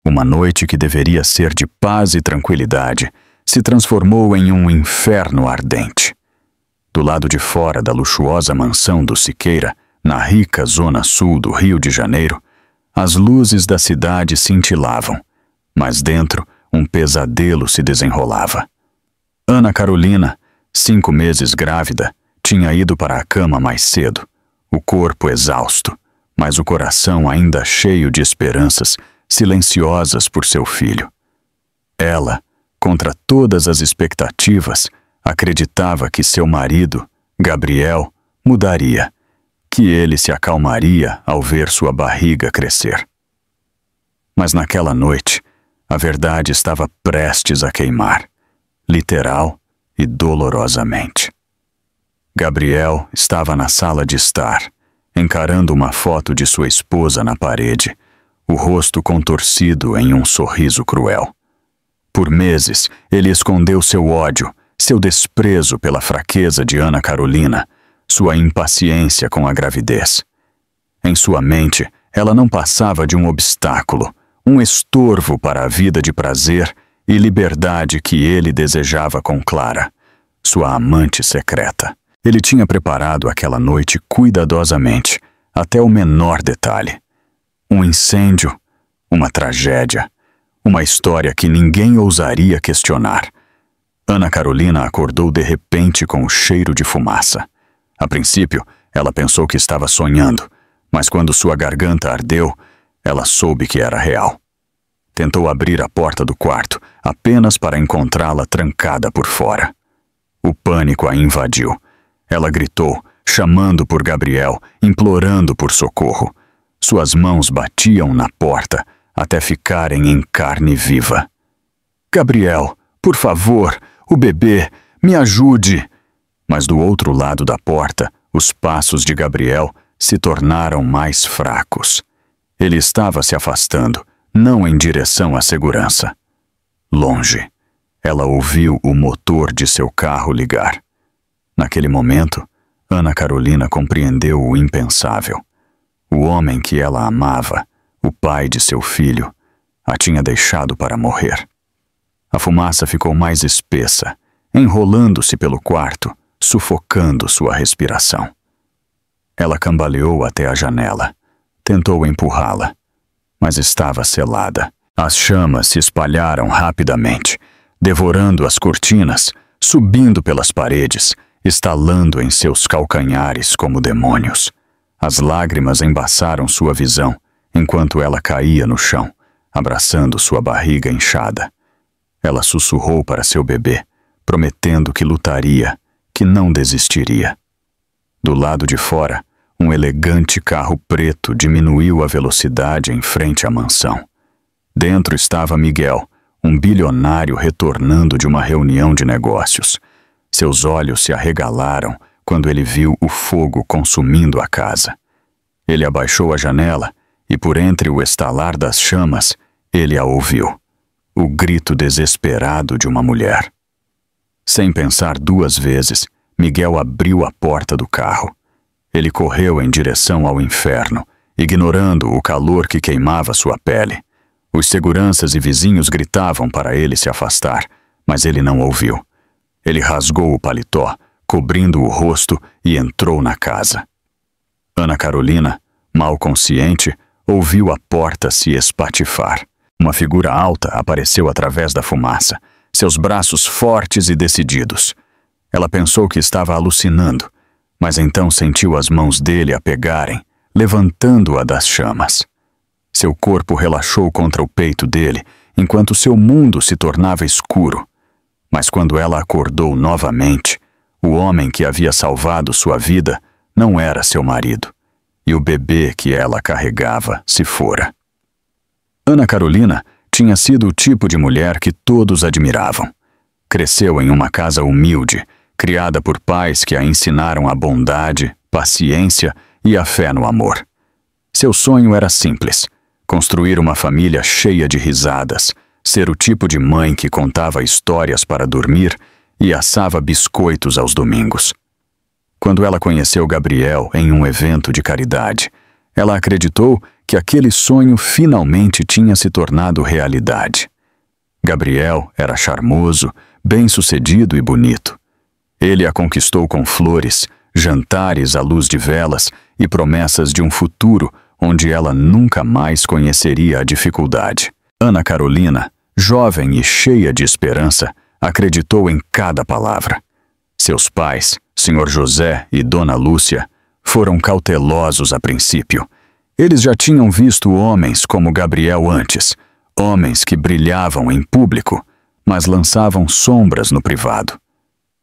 Uma noite que deveria ser de paz e tranquilidade se transformou em um inferno ardente. Do lado de fora da luxuosa mansão do Siqueira, na rica zona sul do Rio de Janeiro, as luzes da cidade cintilavam, mas dentro um pesadelo se desenrolava. Ana Carolina, 5 meses grávida, tinha ido para a cama mais cedo, o corpo exausto, mas o coração ainda cheio de esperanças silenciosas por seu filho. Ela, contra todas as expectativas, acreditava que seu marido, Gabriel, mudaria, que ele se acalmaria ao ver sua barriga crescer. Mas naquela noite, a verdade estava prestes a queimar, literal e dolorosamente. Gabriel estava na sala de estar, encarando uma foto de sua esposa na parede, o rosto contorcido em um sorriso cruel. Por meses, ele escondeu seu ódio, seu desprezo pela fraqueza de Ana Carolina, sua impaciência com a gravidez. Em sua mente, ela não passava de um obstáculo, um estorvo para a vida de prazer e liberdade que ele desejava com Clara, sua amante secreta. Ele tinha preparado aquela noite cuidadosamente, até o menor detalhe. Um incêndio, uma tragédia, uma história que ninguém ousaria questionar. Ana Carolina acordou de repente com o cheiro de fumaça. A princípio, ela pensou que estava sonhando, mas quando sua garganta ardeu, ela soube que era real. Tentou abrir a porta do quarto, apenas para encontrá-la trancada por fora. O pânico a invadiu. Ela gritou, chamando por Gabriel, implorando por socorro. Suas mãos batiam na porta, até ficarem em carne viva. "Gabriel, por favor, o bebê, me ajude!" Mas do outro lado da porta, os passos de Gabriel se tornaram mais fracos. Ele estava se afastando, não em direção à segurança. Longe, ela ouviu o motor de seu carro ligar. Naquele momento, Ana Carolina compreendeu o impensável. O homem que ela amava, o pai de seu filho, a tinha deixado para morrer. A fumaça ficou mais espessa, enrolando-se pelo quarto, sufocando sua respiração. Ela cambaleou até a janela, tentou empurrá-la, mas estava selada. As chamas se espalharam rapidamente, devorando as cortinas, subindo pelas paredes, estalando em seus calcanhares como demônios. As lágrimas embaçaram sua visão, enquanto ela caía no chão, abraçando sua barriga inchada. Ela sussurrou para seu bebê, prometendo que lutaria, que não desistiria. Do lado de fora, um elegante carro preto diminuiu a velocidade em frente à mansão. Dentro estava Miguel, um bilionário retornando de uma reunião de negócios. Seus olhos se arregalaram quando ele viu o fogo consumindo a casa. Ele abaixou a janela e, por entre o estalar das chamas, ele a ouviu. O grito desesperado de uma mulher. Sem pensar 2 vezes, Miguel abriu a porta do carro. Ele correu em direção ao inferno, ignorando o calor que queimava sua pele. Os seguranças e vizinhos gritavam para ele se afastar, mas ele não ouviu. Ele rasgou o paletó, cobrindo o rosto, e entrou na casa. Ana Carolina, mal consciente, ouviu a porta se espatifar. Uma figura alta apareceu através da fumaça, seus braços fortes e decididos. Ela pensou que estava alucinando, mas então sentiu as mãos dele a pegarem, levantando-a das chamas. Seu corpo relaxou contra o peito dele, enquanto seu mundo se tornava escuro. Mas quando ela acordou novamente, o homem que havia salvado sua vida não era seu marido, e o bebê que ela carregava se fora. Ana Carolina tinha sido o tipo de mulher que todos admiravam. Cresceu em uma casa humilde, criada por pais que a ensinaram a bondade, paciência e a fé no amor. Seu sonho era simples: construir uma família cheia de risadas, ser o tipo de mãe que contava histórias para dormir e assava biscoitos aos domingos. Quando ela conheceu Gabriel em um evento de caridade, ela acreditou que aquele sonho finalmente tinha se tornado realidade. Gabriel era charmoso, bem-sucedido e bonito. Ele a conquistou com flores, jantares à luz de velas e promessas de um futuro onde ela nunca mais conheceria a dificuldade. Ana Carolina, jovem e cheia de esperança, acreditou em cada palavra. Seus pais, Sr. José e Dona Lúcia, foram cautelosos a princípio. Eles já tinham visto homens como Gabriel antes, homens que brilhavam em público, mas lançavam sombras no privado.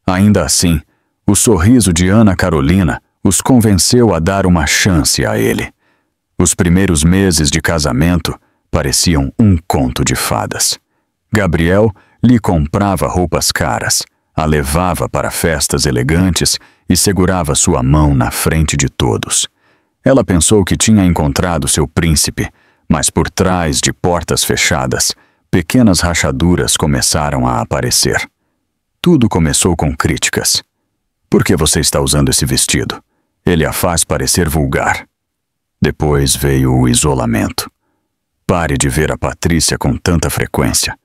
Ainda assim, o sorriso de Ana Carolina os convenceu a dar uma chance a ele. Os primeiros meses de casamento pareciam um conto de fadas. Gabriel lhe comprava roupas caras, a levava para festas elegantes e segurava sua mão na frente de todos. Ela pensou que tinha encontrado seu príncipe, mas por trás de portas fechadas, pequenas rachaduras começaram a aparecer. Tudo começou com críticas. Por que você está usando esse vestido? Ele a faz parecer vulgar. Depois veio o isolamento. Pare de ver a Patrícia com tanta frequência.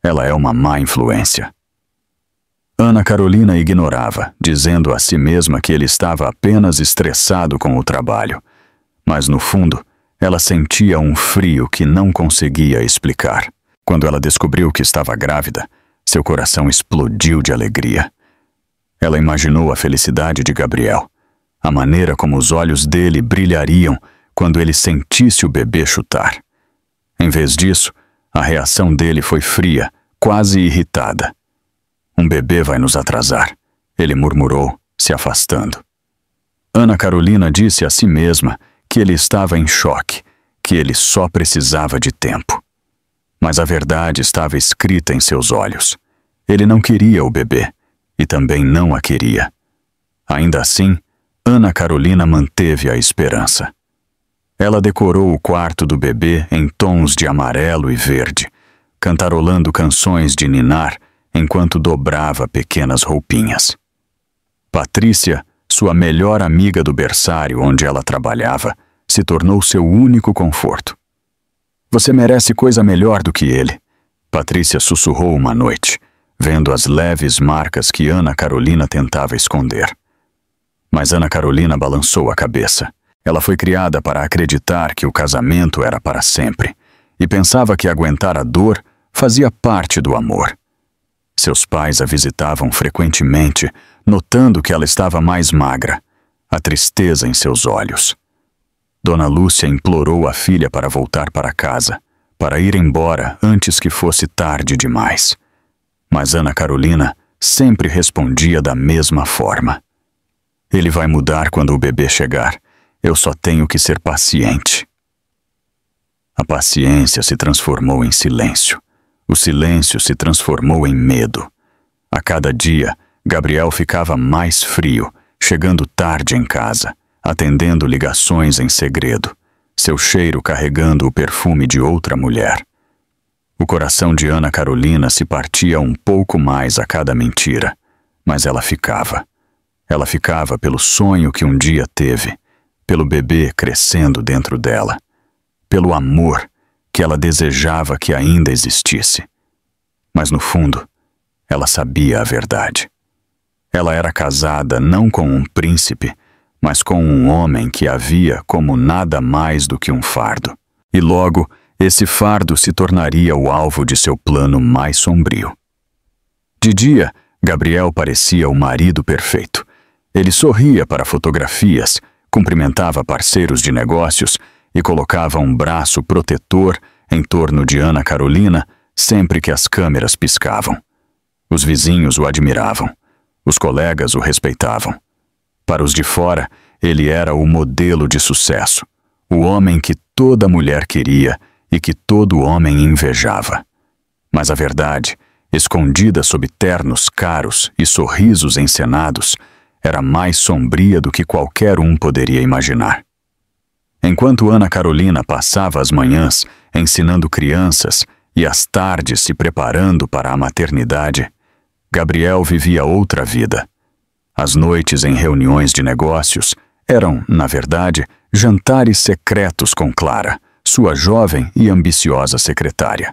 Ela é uma má influência. Ana Carolina ignorava, dizendo a si mesma que ele estava apenas estressado com o trabalho. Mas no fundo, ela sentia um frio que não conseguia explicar. Quando ela descobriu que estava grávida, seu coração explodiu de alegria. Ela imaginou a felicidade de Gabriel, a maneira como os olhos dele brilhariam quando ele sentisse o bebê chutar. Em vez disso, a reação dele foi fria, quase irritada. Um bebê vai nos atrasar, ele murmurou, se afastando. Ana Carolina disse a si mesma que ele estava em choque, que ele só precisava de tempo. Mas a verdade estava escrita em seus olhos. Ele não queria o bebê, e também não a queria. Ainda assim, Ana Carolina manteve a esperança. Ela decorou o quarto do bebê em tons de amarelo e verde, cantarolando canções de ninar enquanto dobrava pequenas roupinhas. Patrícia, sua melhor amiga do berçário onde ela trabalhava, se tornou seu único conforto. Você merece coisa melhor do que ele, Patrícia sussurrou uma noite, vendo as leves marcas que Ana Carolina tentava esconder. Mas Ana Carolina balançou a cabeça. Ela foi criada para acreditar que o casamento era para sempre, e pensava que aguentar a dor fazia parte do amor. Seus pais a visitavam frequentemente, notando que ela estava mais magra, a tristeza em seus olhos. Dona Lúcia implorou a filha para voltar para casa, para ir embora antes que fosse tarde demais. Mas Ana Carolina sempre respondia da mesma forma. Ele vai mudar quando o bebê chegar. Eu só tenho que ser paciente. A paciência se transformou em silêncio. O silêncio se transformou em medo. A cada dia, Gabriel ficava mais frio, chegando tarde em casa, atendendo ligações em segredo, seu cheiro carregando o perfume de outra mulher. O coração de Ana Carolina se partia um pouco mais a cada mentira, mas ela ficava. Ela ficava pelo sonho que um dia teve, pelo bebê crescendo dentro dela, pelo amor que ela desejava que ainda existisse. Mas no fundo, ela sabia a verdade. Ela era casada não com um príncipe, mas com um homem que a via como nada mais do que um fardo. E logo, esse fardo se tornaria o alvo de seu plano mais sombrio. De dia, Gabriel parecia o marido perfeito. Ele sorria para fotografias, cumprimentava parceiros de negócios e colocava um braço protetor em torno de Ana Carolina sempre que as câmeras piscavam. Os vizinhos o admiravam. Os colegas o respeitavam. Para os de fora, ele era o modelo de sucesso, o homem que toda mulher queria e que todo homem invejava. Mas a verdade, escondida sob ternos caros e sorrisos encenados, era mais sombria do que qualquer um poderia imaginar. Enquanto Ana Carolina passava as manhãs ensinando crianças e as tardes se preparando para a maternidade, Gabriel vivia outra vida. As noites em reuniões de negócios eram, na verdade, jantares secretos com Clara, sua jovem e ambiciosa secretária.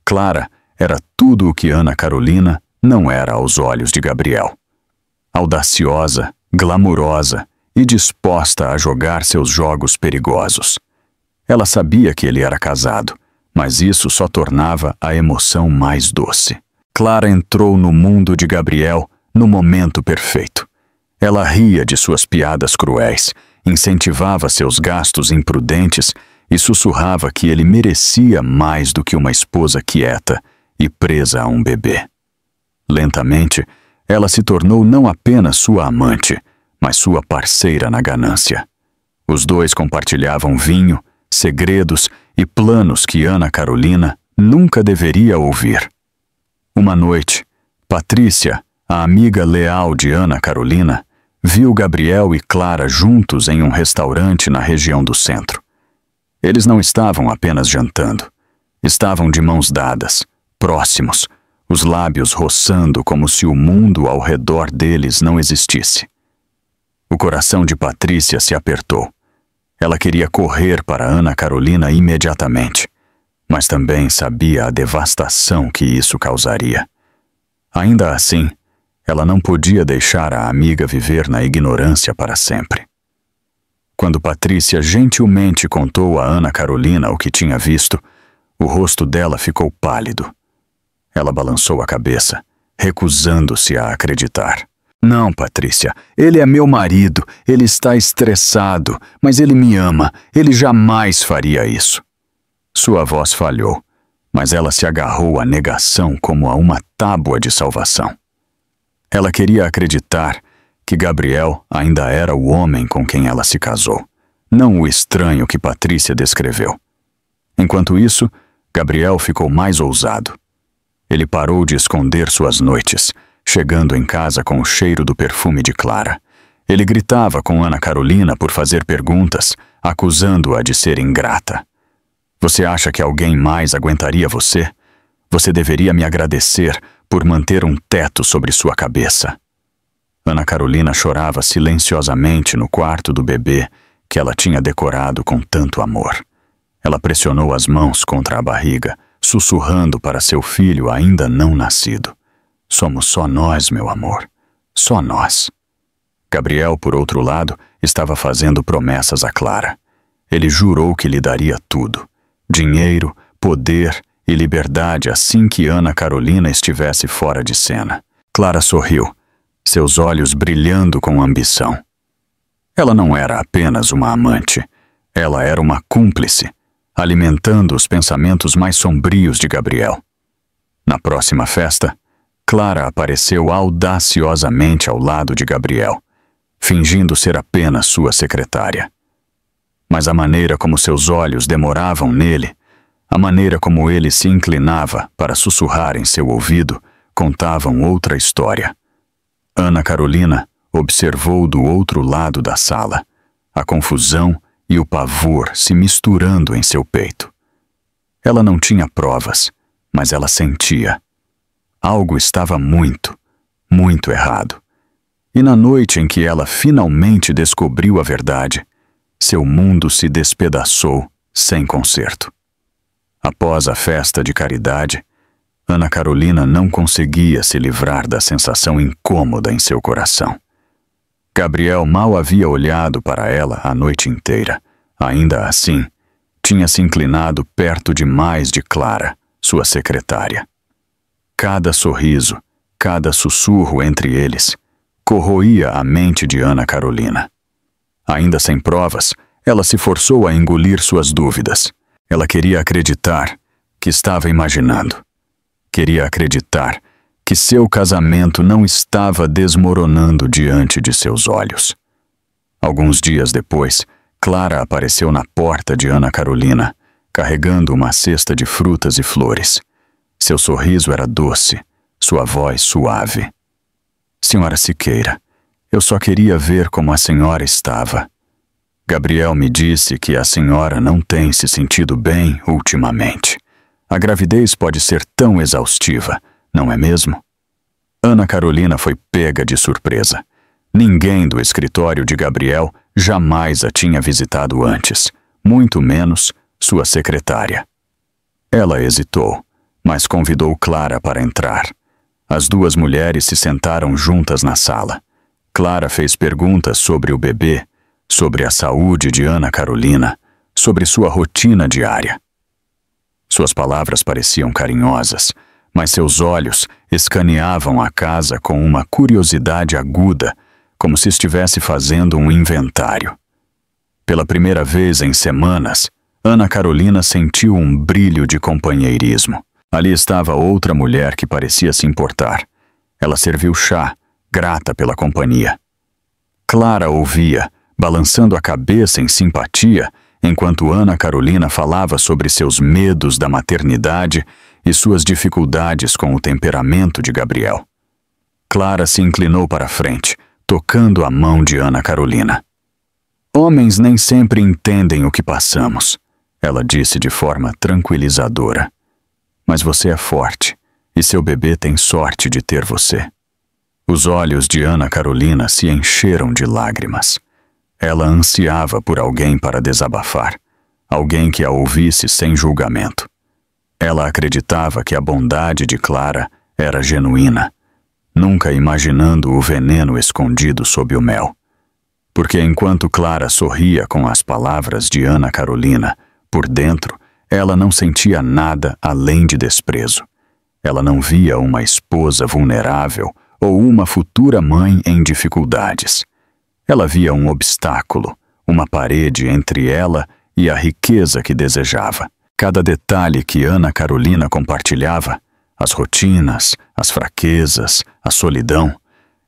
Clara era tudo o que Ana Carolina não era aos olhos de Gabriel. Audaciosa, glamurosa e disposta a jogar seus jogos perigosos. Ela sabia que ele era casado, mas isso só tornava a emoção mais doce. Clara entrou no mundo de Gabriel no momento perfeito. Ela ria de suas piadas cruéis, incentivava seus gastos imprudentes e sussurrava que ele merecia mais do que uma esposa quieta e presa a um bebê. Lentamente, ela se tornou não apenas sua amante, mas sua parceira na ganância. Os dois compartilhavam vinho, segredos e planos que Ana Carolina nunca deveria ouvir. Uma noite, Patrícia, a amiga leal de Ana Carolina, viu Gabriel e Clara juntos em um restaurante na região do centro. Eles não estavam apenas jantando. Estavam de mãos dadas, próximos, os lábios roçando como se o mundo ao redor deles não existisse. O coração de Patrícia se apertou. Ela queria correr para Ana Carolina imediatamente, mas também sabia a devastação que isso causaria. Ainda assim, ela não podia deixar a amiga viver na ignorância para sempre. Quando Patrícia gentilmente contou a Ana Carolina o que tinha visto, o rosto dela ficou pálido. Ela balançou a cabeça, recusando-se a acreditar. Não, Patrícia, ele é meu marido, ele está estressado, mas ele me ama, ele jamais faria isso. Sua voz falhou, mas ela se agarrou à negação como a uma tábua de salvação. Ela queria acreditar que Gabriel ainda era o homem com quem ela se casou, não o estranho que Patrícia descreveu. Enquanto isso, Gabriel ficou mais ousado. Ele parou de esconder suas noites, chegando em casa com o cheiro do perfume de Clara. Ele gritava com Ana Carolina por fazer perguntas, acusando-a de ser ingrata. Você acha que alguém mais aguentaria você? Você deveria me agradecer por manter um teto sobre sua cabeça. Ana Carolina chorava silenciosamente no quarto do bebê que ela tinha decorado com tanto amor. Ela pressionou as mãos contra a barriga, sussurrando para seu filho ainda não nascido. Somos só nós, meu amor. Só nós. Gabriel, por outro lado, estava fazendo promessas a Clara. Ele jurou que lhe daria tudo: dinheiro, poder e liberdade assim que Ana Carolina estivesse fora de cena. Clara sorriu, seus olhos brilhando com ambição. Ela não era apenas uma amante, ela era uma cúmplice, alimentando os pensamentos mais sombrios de Gabriel. Na próxima festa, Clara apareceu audaciosamente ao lado de Gabriel, fingindo ser apenas sua secretária. Mas a maneira como seus olhos demoravam nele, a maneira como ele se inclinava para sussurrar em seu ouvido, contavam outra história. Ana Carolina observou do outro lado da sala, a confusão e o pavor se misturando em seu peito. Ela não tinha provas, mas ela sentia. Algo estava muito, muito errado. E na noite em que ela finalmente descobriu a verdade, seu mundo se despedaçou sem conserto. Após a festa de caridade, Ana Carolina não conseguia se livrar da sensação incômoda em seu coração. Gabriel mal havia olhado para ela a noite inteira. Ainda assim, tinha se inclinado perto demais de Clara, sua secretária. Cada sorriso, cada sussurro entre eles, corroía a mente de Ana Carolina. Ainda sem provas, ela se forçou a engolir suas dúvidas. Ela queria acreditar que estava imaginando. Queria acreditar que seu casamento não estava desmoronando diante de seus olhos. Alguns dias depois, Clara apareceu na porta de Ana Carolina, carregando uma cesta de frutas e flores. Seu sorriso era doce, sua voz suave. Senhora Siqueira, eu só queria ver como a senhora estava. Gabriel me disse que a senhora não tem se sentido bem ultimamente. A gravidez pode ser tão exaustiva, não é mesmo? Ana Carolina foi pega de surpresa. Ninguém do escritório de Gabriel jamais a tinha visitado antes, muito menos sua secretária. Ela hesitou, mas convidou Clara para entrar. As duas mulheres se sentaram juntas na sala. Clara fez perguntas sobre o bebê, sobre a saúde de Ana Carolina, sobre sua rotina diária. Suas palavras pareciam carinhosas, mas seus olhos escaneavam a casa com uma curiosidade aguda, como se estivesse fazendo um inventário. Pela primeira vez em semanas, Ana Carolina sentiu um brilho de companheirismo. Ali estava outra mulher que parecia se importar. Ela serviu chá, grata pela companhia. Clara ouvia, balançando a cabeça em simpatia, enquanto Ana Carolina falava sobre seus medos da maternidade e suas dificuldades com o temperamento de Gabriel. Clara se inclinou para a frente, tocando a mão de Ana Carolina. "Homens nem sempre entendem o que passamos", ela disse de forma tranquilizadora. "Mas você é forte, e seu bebê tem sorte de ter você." Os olhos de Ana Carolina se encheram de lágrimas. Ela ansiava por alguém para desabafar, alguém que a ouvisse sem julgamento. Ela acreditava que a bondade de Clara era genuína, nunca imaginando o veneno escondido sob o mel. Porque enquanto Clara sorria com as palavras de Ana Carolina, por dentro, ela não sentia nada além de desprezo. Ela não via uma esposa vulnerável ou uma futura mãe em dificuldades. Ela via um obstáculo, uma parede entre ela e a riqueza que desejava. Cada detalhe que Ana Carolina compartilhava, as rotinas, as fraquezas, a solidão,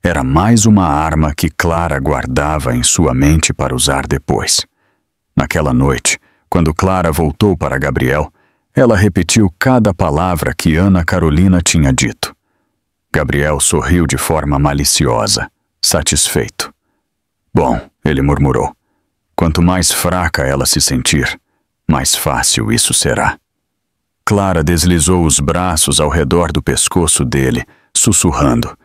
era mais uma arma que Clara guardava em sua mente para usar depois. Naquela noite, quando Clara voltou para Gabriel, ela repetiu cada palavra que Ana Carolina tinha dito. Gabriel sorriu de forma maliciosa, satisfeito. "Bom", ele murmurou, "quanto mais fraca ela se sentir, mais fácil isso será." Clara deslizou os braços ao redor do pescoço dele, sussurrando,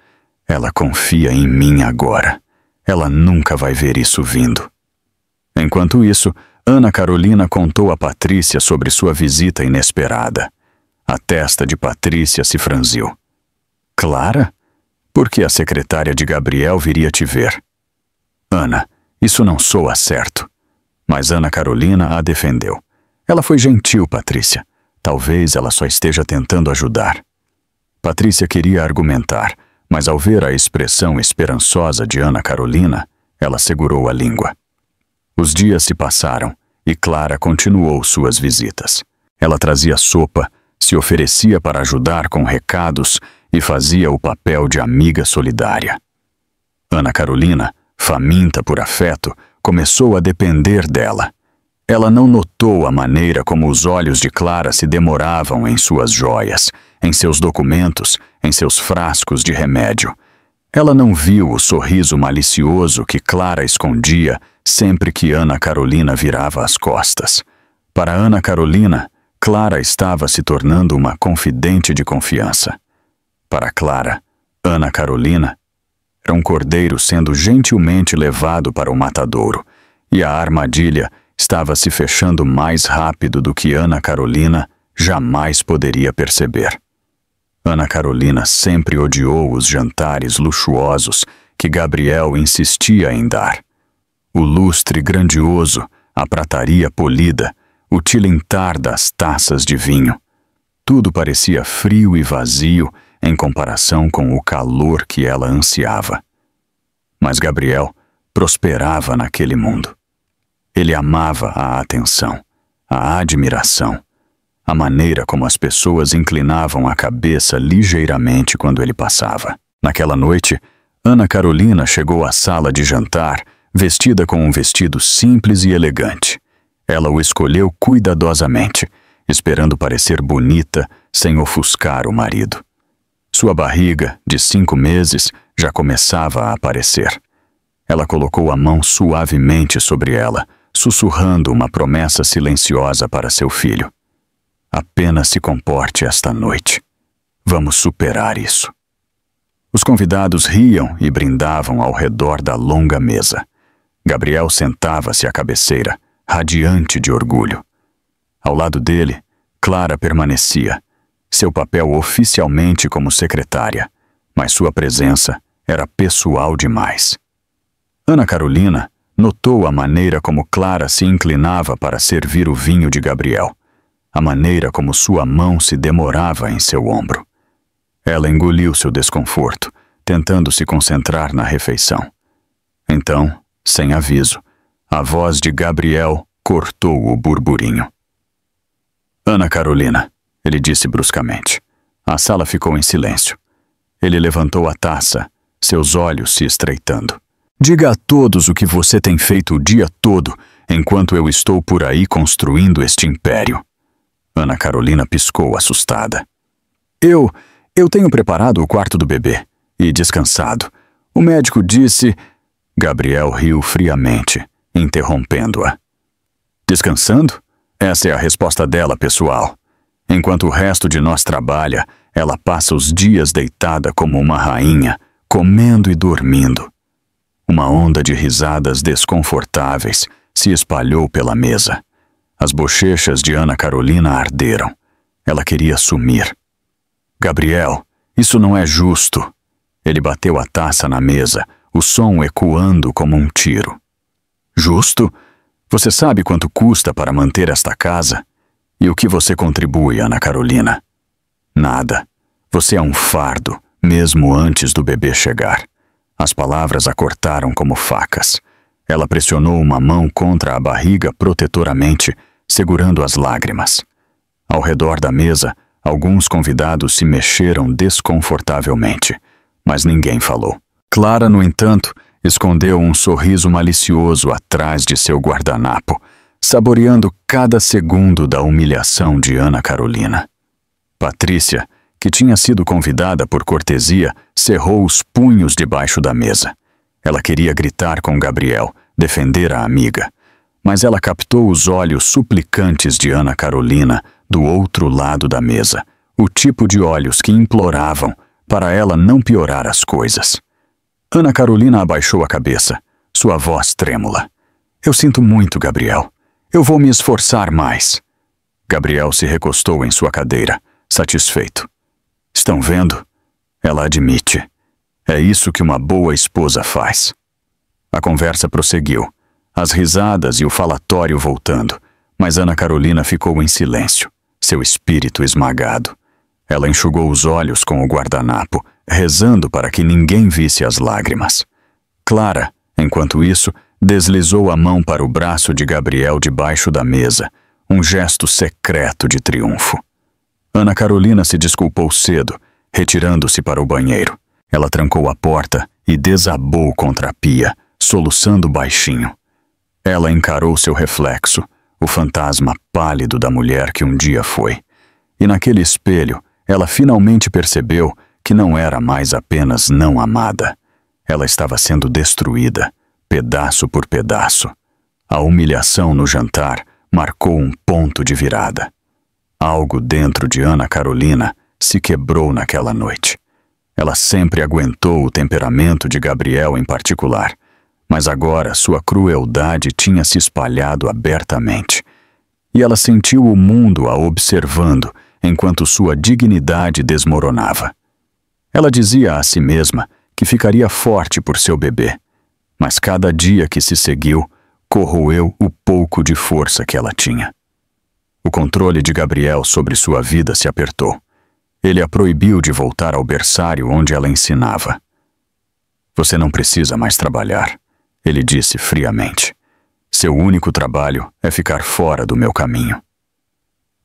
"Ela confia em mim agora. Ela nunca vai ver isso vindo." Enquanto isso, Ana Carolina contou a Patrícia sobre sua visita inesperada. A testa de Patrícia se franziu. "Clara? Por que a secretária de Gabriel viria te ver?" "Ana, isso não soa certo." Mas Ana Carolina a defendeu. "Ela foi gentil, Patrícia. Talvez ela só esteja tentando ajudar." Patrícia queria argumentar, mas ao ver a expressão esperançosa de Ana Carolina, ela segurou a língua. Os dias se passaram e Clara continuou suas visitas. Ela trazia sopa, se oferecia para ajudar com recados e fazia o papel de amiga solidária. Ana Carolina, faminta por afeto, começou a depender dela. Ela não notou a maneira como os olhos de Clara se demoravam em suas joias, em seus documentos, em seus frascos de remédio. Ela não viu o sorriso malicioso que Clara escondia sempre que Ana Carolina virava as costas. Para Ana Carolina, Clara estava se tornando uma confidente de confiança. Para Clara, Ana Carolina era um cordeiro sendo gentilmente levado para o matadouro, e a armadilha estava se fechando mais rápido do que Ana Carolina jamais poderia perceber. Ana Carolina sempre odiou os jantares luxuosos que Gabriel insistia em dar. O lustre grandioso, a prataria polida, o tilintar das taças de vinho. Tudo parecia frio e vazio em comparação com o calor que ela ansiava. Mas Gabriel prosperava naquele mundo. Ele amava a atenção, a admiração, a maneira como as pessoas inclinavam a cabeça ligeiramente quando ele passava. Naquela noite, Ana Carolina chegou à sala de jantar vestida com um vestido simples e elegante. Ela o escolheu cuidadosamente, esperando parecer bonita sem ofuscar o marido. Sua barriga, de 5 meses, já começava a aparecer. Ela colocou a mão suavemente sobre ela, sussurrando uma promessa silenciosa para seu filho. "Apenas se comporte esta noite. Vamos superar isso." Os convidados riam e brindavam ao redor da longa mesa. Gabriel sentava-se à cabeceira, radiante de orgulho. Ao lado dele, Clara permanecia, seu papel oficialmente como secretária, mas sua presença era pessoal demais. Ana Carolina notou a maneira como Clara se inclinava para servir o vinho de Gabriel, a maneira como sua mão se demorava em seu ombro. Ela engoliu seu desconforto, tentando se concentrar na refeição. Então, sem aviso, a voz de Gabriel cortou o burburinho. Ana Carolina, ele disse bruscamente. A sala ficou em silêncio. Ele levantou a taça, seus olhos se estreitando. Diga a todos o que você tem feito o dia todo, enquanto eu estou por aí construindo este império. Ana Carolina piscou, assustada. Eu tenho preparado o quarto do bebê e descansado. O médico disse... Gabriel riu friamente, interrompendo-a. Descansando? Essa é a resposta dela, pessoal. Enquanto o resto de nós trabalha, ela passa os dias deitada como uma rainha, comendo e dormindo. Uma onda de risadas desconfortáveis se espalhou pela mesa. As bochechas de Ana Carolina arderam. Ela queria sumir. Gabriel, isso não é justo. Ele bateu a taça na mesa, o som ecoando como um tiro. Justo? Você sabe quanto custa para manter esta casa? E o que você contribui, Ana Carolina? Nada. Você é um fardo, mesmo antes do bebê chegar. As palavras a cortaram como facas. Ela pressionou uma mão contra a barriga protetoramente, segurando as lágrimas. Ao redor da mesa, alguns convidados se mexeram desconfortavelmente, mas ninguém falou. Clara, no entanto, escondeu um sorriso malicioso atrás de seu guardanapo, saboreando cada segundo da humilhação de Ana Carolina. Patrícia, que tinha sido convidada por cortesia, cerrou os punhos debaixo da mesa. Ela queria gritar com Gabriel, defender a amiga, mas ela captou os olhos suplicantes de Ana Carolina do outro lado da mesa, o tipo de olhos que imploravam para ela não piorar as coisas. Ana Carolina abaixou a cabeça, sua voz trêmula. Eu sinto muito, Gabriel. Eu vou me esforçar mais. Gabriel se recostou em sua cadeira, satisfeito. Estão vendo? Ela admite. É isso que uma boa esposa faz. A conversa prosseguiu, as risadas e o falatório voltando, mas Ana Carolina ficou em silêncio, seu espírito esmagado. Ela enxugou os olhos com o guardanapo, rezando para que ninguém visse as lágrimas. Clara, enquanto isso, deslizou a mão para o braço de Gabriel debaixo da mesa, um gesto secreto de triunfo. Ana Carolina se desculpou cedo, retirando-se para o banheiro. Ela trancou a porta e desabou contra a pia, soluçando baixinho. Ela encarou seu reflexo, o fantasma pálido da mulher que um dia foi. E naquele espelho, ela finalmente percebeu que não era mais apenas não amada. Ela estava sendo destruída, pedaço por pedaço. A humilhação no jantar marcou um ponto de virada. Algo dentro de Ana Carolina se quebrou naquela noite. Ela sempre aguentou o temperamento de Gabriel em particular, mas agora sua crueldade tinha se espalhado abertamente. E ela sentiu o mundo a observando enquanto sua dignidade desmoronava. Ela dizia a si mesma que ficaria forte por seu bebê, mas cada dia que se seguiu corroeu o pouco de força que ela tinha. O controle de Gabriel sobre sua vida se apertou. Ele a proibiu de voltar ao berçário onde ela ensinava. Você não precisa mais trabalhar, ele disse friamente. Seu único trabalho é ficar fora do meu caminho.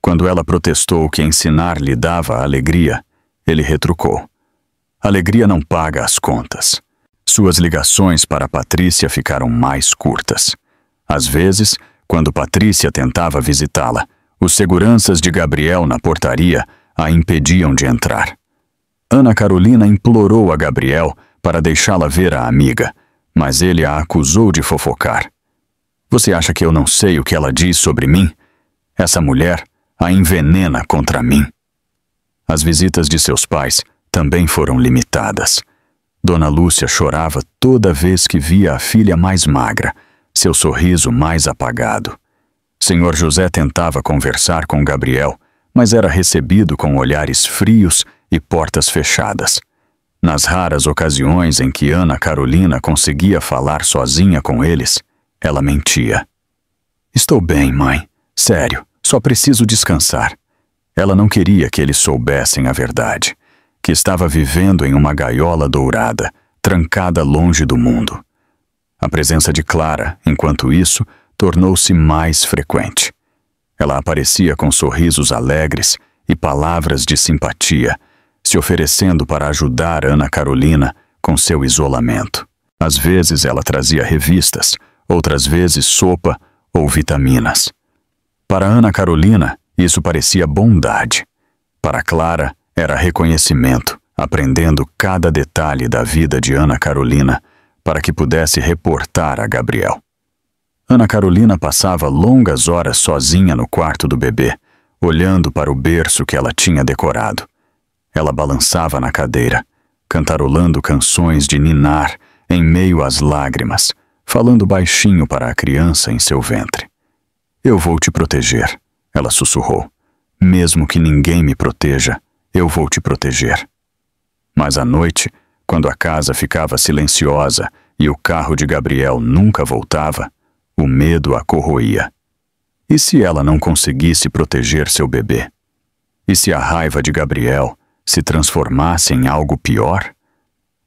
Quando ela protestou que ensinar lhe dava alegria, ele retrucou. Alegria não paga as contas. Suas ligações para Patrícia ficaram mais curtas. Às vezes, quando Patrícia tentava visitá-la, os seguranças de Gabriel na portaria a impediam de entrar. Ana Carolina implorou a Gabriel para deixá-la ver a amiga, mas ele a acusou de fofocar. Você acha que eu não sei o que ela diz sobre mim? Essa mulher a envenena contra mim. As visitas de seus pais também foram limitadas. Dona Lúcia chorava toda vez que via a filha mais magra, seu sorriso mais apagado. Senhor José tentava conversar com Gabriel, mas era recebido com olhares frios e portas fechadas. Nas raras ocasiões em que Ana Carolina conseguia falar sozinha com eles, ela mentia. Estou bem, mãe. Sério, só preciso descansar. Ela não queria que eles soubessem a verdade, que estava vivendo em uma gaiola dourada, trancada longe do mundo. A presença de Clara, enquanto isso, tornou-se mais frequente. Ela aparecia com sorrisos alegres e palavras de simpatia, se oferecendo para ajudar Ana Carolina com seu isolamento. Às vezes ela trazia revistas, outras vezes sopa ou vitaminas. Para Ana Carolina, isso parecia bondade. Para Clara, era reconhecimento, aprendendo cada detalhe da vida de Ana Carolina para que pudesse reportar a Gabriel. Ana Carolina passava longas horas sozinha no quarto do bebê, olhando para o berço que ela tinha decorado. Ela balançava na cadeira, cantarolando canções de ninar em meio às lágrimas, falando baixinho para a criança em seu ventre. Eu vou te proteger, ela sussurrou. Mesmo que ninguém me proteja, eu vou te proteger. Mas à noite, quando a casa ficava silenciosa e o carro de Gabriel nunca voltava, o medo a corroía. E se ela não conseguisse proteger seu bebê? E se a raiva de Gabriel se transformasse em algo pior?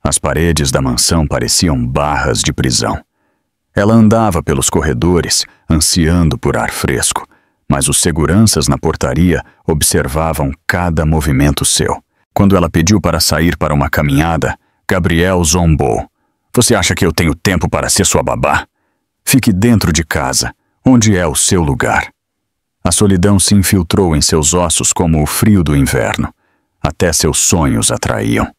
As paredes da mansão pareciam barras de prisão. Ela andava pelos corredores, ansiando por ar fresco, mas os seguranças na portaria observavam cada movimento seu. Quando ela pediu para sair para uma caminhada, Gabriel zombou. Você acha que eu tenho tempo para ser sua babá? Fique dentro de casa, onde é o seu lugar. A solidão se infiltrou em seus ossos como o frio do inverno. Até seus sonhos atraíam.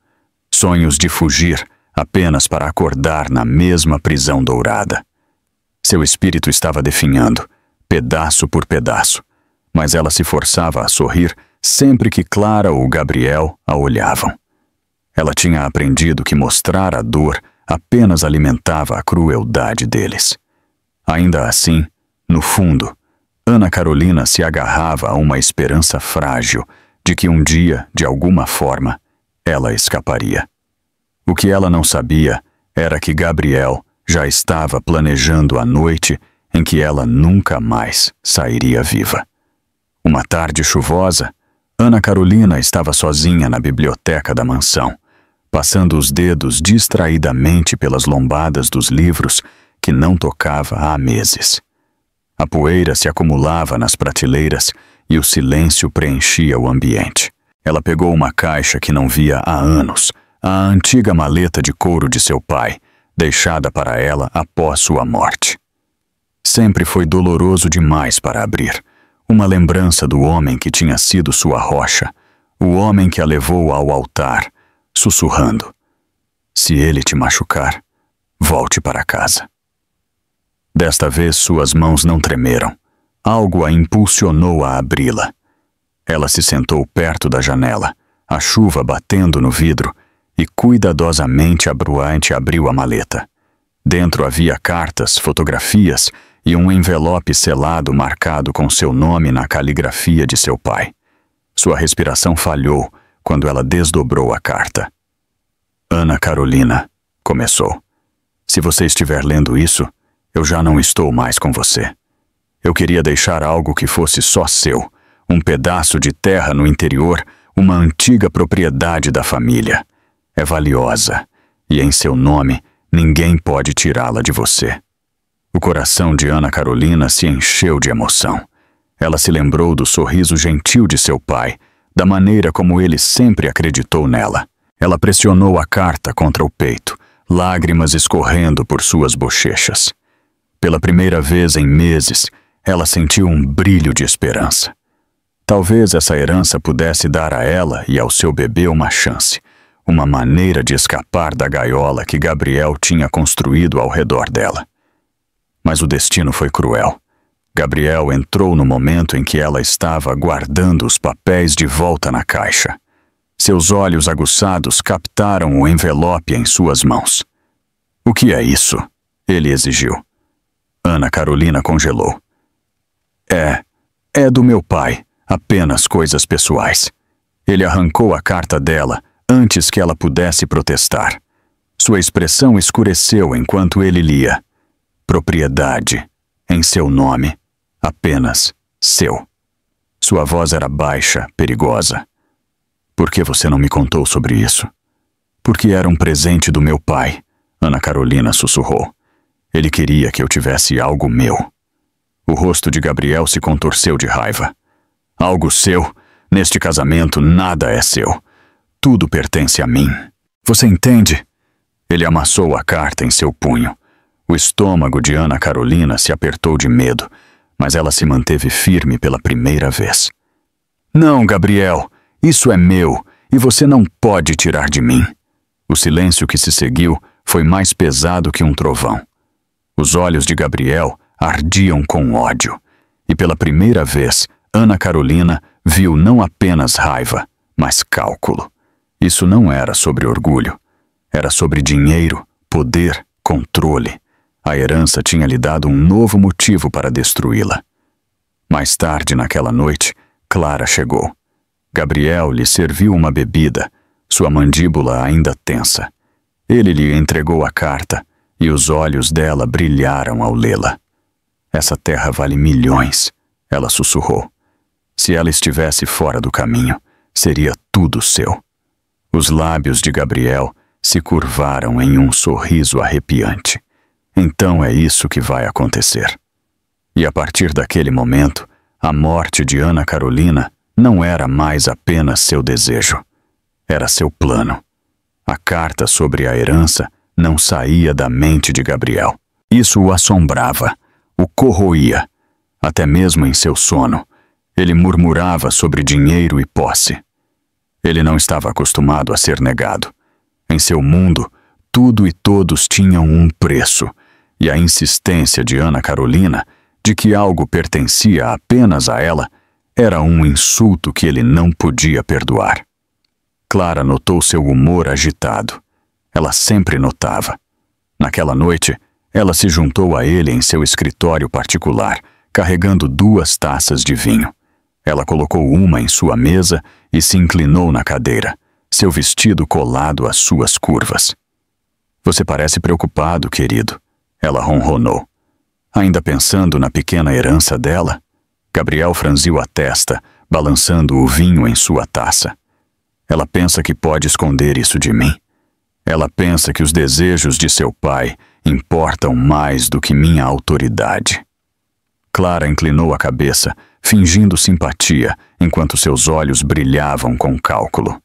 Sonhos de fugir apenas para acordar na mesma prisão dourada. Seu espírito estava definhando, pedaço por pedaço, mas ela se forçava a sorrir sempre que Clara ou Gabriel a olhavam. Ela tinha aprendido que mostrar a dor apenas alimentava a crueldade deles. Ainda assim, no fundo, Ana Carolina se agarrava a uma esperança frágil de que um dia, de alguma forma, ela escaparia. O que ela não sabia era que Gabriel já estava planejando a noite em que ela nunca mais sairia viva. Uma tarde chuvosa, Ana Carolina estava sozinha na biblioteca da mansão, passando os dedos distraidamente pelas lombadas dos livros que não tocava há meses. A poeira se acumulava nas prateleiras e o silêncio preenchia o ambiente. Ela pegou uma caixa que não via há anos, a antiga maleta de couro de seu pai, deixada para ela após sua morte. Sempre foi doloroso demais para abrir, uma lembrança do homem que tinha sido sua rocha, o homem que a levou ao altar, sussurrando: se ele te machucar, volte para casa. Desta vez suas mãos não tremeram. Algo a impulsionou a abri-la. Ela se sentou perto da janela, a chuva batendo no vidro, e cuidadosamente abriu a maleta. Dentro havia cartas, fotografias e um envelope selado marcado com seu nome na caligrafia de seu pai. Sua respiração falhou quando ela desdobrou a carta. Ana Carolina, começou. Se você estiver lendo isso, eu já não estou mais com você. Eu queria deixar algo que fosse só seu, um pedaço de terra no interior, uma antiga propriedade da família. É valiosa, e em seu nome ninguém pode tirá-la de você. O coração de Ana Carolina se encheu de emoção. Ela se lembrou do sorriso gentil de seu pai, da maneira como ele sempre acreditou nela. Ela pressionou a carta contra o peito, lágrimas escorrendo por suas bochechas. Pela primeira vez em meses, ela sentiu um brilho de esperança. Talvez essa herança pudesse dar a ela e ao seu bebê uma chance, uma maneira de escapar da gaiola que Gabriel tinha construído ao redor dela. Mas o destino foi cruel. Gabriel entrou no momento em que ela estava guardando os papéis de volta na caixa. Seus olhos aguçados captaram o envelope em suas mãos. "O que é isso?" ele exigiu. Ana Carolina congelou. É do meu pai, apenas coisas pessoais. Ele arrancou a carta dela antes que ela pudesse protestar. Sua expressão escureceu enquanto ele lia. Propriedade, em seu nome, apenas seu. Sua voz era baixa, perigosa. Por que você não me contou sobre isso? Porque era um presente do meu pai, Ana Carolina sussurrou. Ele queria que eu tivesse algo meu. O rosto de Gabriel se contorceu de raiva. Algo seu? Neste casamento nada é seu. Tudo pertence a mim. Você entende? Ele amassou a carta em seu punho. O estômago de Ana Carolina se apertou de medo, mas ela se manteve firme pela primeira vez. Não, Gabriel, isso é meu e você não pode tirar de mim. O silêncio que se seguiu foi mais pesado que um trovão. Os olhos de Gabriel ardiam com ódio, e pela primeira vez, Ana Carolina viu não apenas raiva, mas cálculo. Isso não era sobre orgulho. Era sobre dinheiro, poder, controle. A herança tinha lhe dado um novo motivo para destruí-la. Mais tarde naquela noite, Clara chegou. Gabriel lhe serviu uma bebida, sua mandíbula ainda tensa. Ele lhe entregou a carta, e os olhos dela brilharam ao lê-la. Essa terra vale milhões, ela sussurrou. Se ela estivesse fora do caminho, seria tudo seu. Os lábios de Gabriel se curvaram em um sorriso arrepiante. Então é isso que vai acontecer. E a partir daquele momento, a morte de Ana Carolina não era mais apenas seu desejo. Era seu plano. A carta sobre a herança não saía da mente de Gabriel. Isso o assombrava, o corroía. Até mesmo em seu sono, ele murmurava sobre dinheiro e posse. Ele não estava acostumado a ser negado. Em seu mundo, tudo e todos tinham um preço, e a insistência de Ana Carolina de que algo pertencia apenas a ela era um insulto que ele não podia perdoar. Clara notou seu humor agitado. Ela sempre notava. Naquela noite, ela se juntou a ele em seu escritório particular, carregando 2 taças de vinho. Ela colocou uma em sua mesa e se inclinou na cadeira, seu vestido colado às suas curvas. Você parece preocupado, querido, ela ronronou. Ainda pensando na pequena herança dela? Gabriel franziu a testa, balançando o vinho em sua taça. Ela pensa que pode esconder isso de mim. Ela pensa que os desejos de seu pai importam mais do que minha autoridade. Clara inclinou a cabeça, fingindo simpatia, enquanto seus olhos brilhavam com cálculo.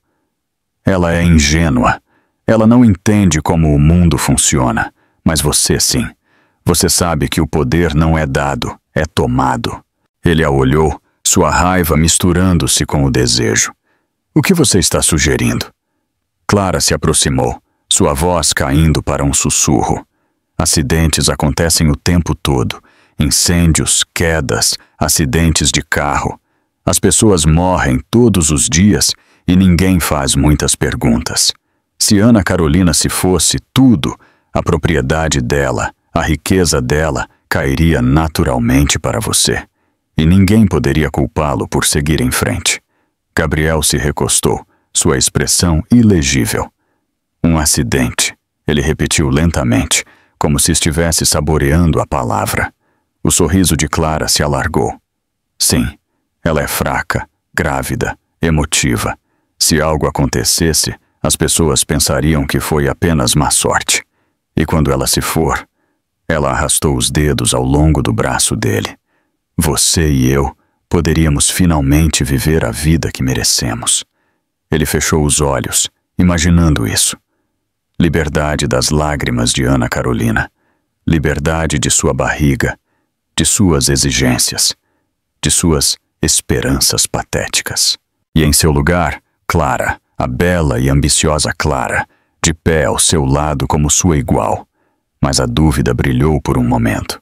Ela é ingênua. Ela não entende como o mundo funciona, mas você sim. Você sabe que o poder não é dado, é tomado. Ele a olhou, sua raiva misturando-se com o desejo. O que você está sugerindo? Clara se aproximou, sua voz caindo para um sussurro. Acidentes acontecem o tempo todo. Incêndios, quedas, acidentes de carro. As pessoas morrem todos os dias e ninguém faz muitas perguntas. Se Ana Carolina se fosse tudo, a propriedade dela, a riqueza dela, cairia naturalmente para você. E ninguém poderia culpá-lo por seguir em frente. Gabriel se recostou, sua expressão ilegível. Um acidente, ele repetiu lentamente, como se estivesse saboreando a palavra. O sorriso de Clara se alargou. Sim, ela é fraca, grávida, emotiva. Se algo acontecesse, as pessoas pensariam que foi apenas má sorte. E quando ela se for, ela arrastou os dedos ao longo do braço dele. Você e eu poderíamos finalmente viver a vida que merecemos. Ele fechou os olhos, imaginando isso. Liberdade das lágrimas de Ana Carolina. Liberdade de sua barriga, de suas exigências, de suas esperanças patéticas. E em seu lugar, Clara, a bela e ambiciosa Clara, de pé ao seu lado como sua igual. Mas a dúvida brilhou por um momento.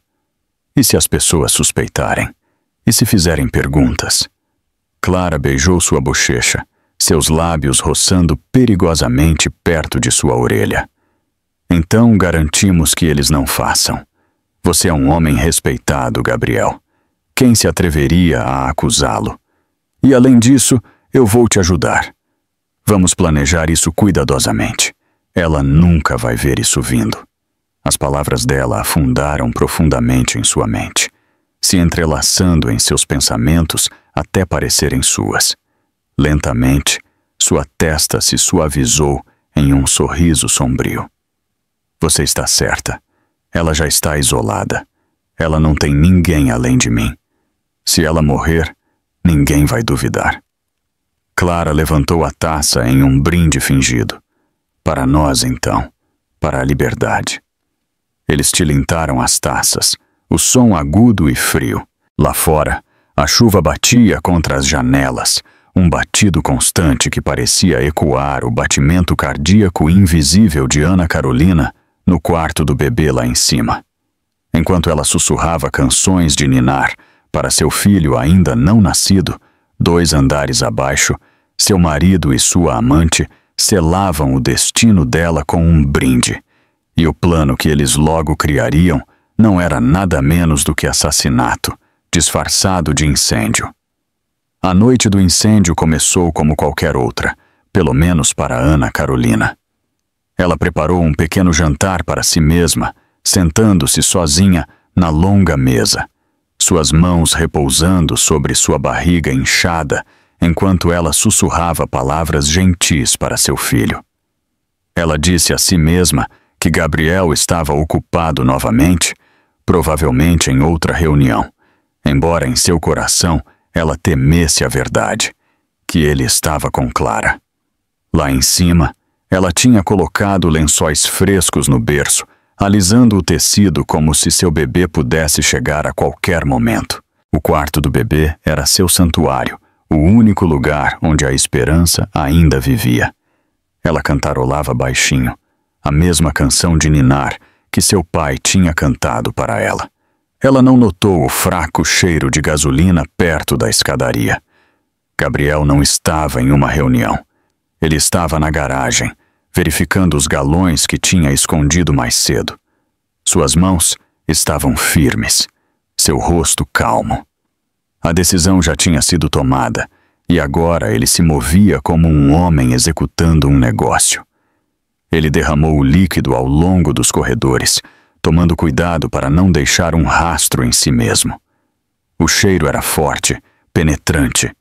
E se as pessoas suspeitarem? E se fizerem perguntas? Clara beijou sua bochecha, seus lábios roçando perigosamente perto de sua orelha. Então garantimos que eles não façam. Você é um homem respeitado, Gabriel. quem se atreveria a acusá-lo? E além disso, eu vou te ajudar. Vamos planejar isso cuidadosamente. Ela nunca vai ver isso vindo. As palavras dela afundaram profundamente em sua mente, se entrelaçando em seus pensamentos até parecerem suas. Lentamente, sua testa se suavizou em um sorriso sombrio. Você está certa. Ela já está isolada. Ela não tem ninguém além de mim. Se ela morrer, ninguém vai duvidar. Clara levantou a taça em um brinde fingido. Para nós, então. Para a liberdade. Eles tilintaram as taças, o som agudo e frio. Lá fora, a chuva batia contra as janelas, um batido constante que parecia ecoar o batimento cardíaco invisível de Ana Carolina no quarto do bebê lá em cima. Enquanto ela sussurrava canções de ninar para seu filho ainda não nascido, 2 andares abaixo, seu marido e sua amante selavam o destino dela com um brinde, e o plano que eles logo criariam não era nada menos do que assassinato, disfarçado de incêndio. A noite do incêndio começou como qualquer outra, pelo menos para Ana Carolina. Ela preparou um pequeno jantar para si mesma, sentando-se sozinha na longa mesa, suas mãos repousando sobre sua barriga inchada, enquanto ela sussurrava palavras gentis para seu filho. Ela disse a si mesma que Gabriel estava ocupado novamente, provavelmente em outra reunião, embora em seu coração ela temesse a verdade, que ele estava com Clara. Lá em cima, ela tinha colocado lençóis frescos no berço, alisando o tecido como se seu bebê pudesse chegar a qualquer momento. O quarto do bebê era seu santuário, o único lugar onde a esperança ainda vivia. Ela cantarolava baixinho, a mesma canção de ninar que seu pai tinha cantado para ela. Ela não notou o fraco cheiro de gasolina perto da escadaria. Gabriel não estava em uma reunião. Ele estava na garagem, verificando os galões que tinha escondido mais cedo. Suas mãos estavam firmes, seu rosto calmo. A decisão já tinha sido tomada, e agora ele se movia como um homem executando um negócio. Ele derramou o líquido ao longo dos corredores, tomando cuidado para não deixar um rastro em si mesmo. O cheiro era forte, penetrante,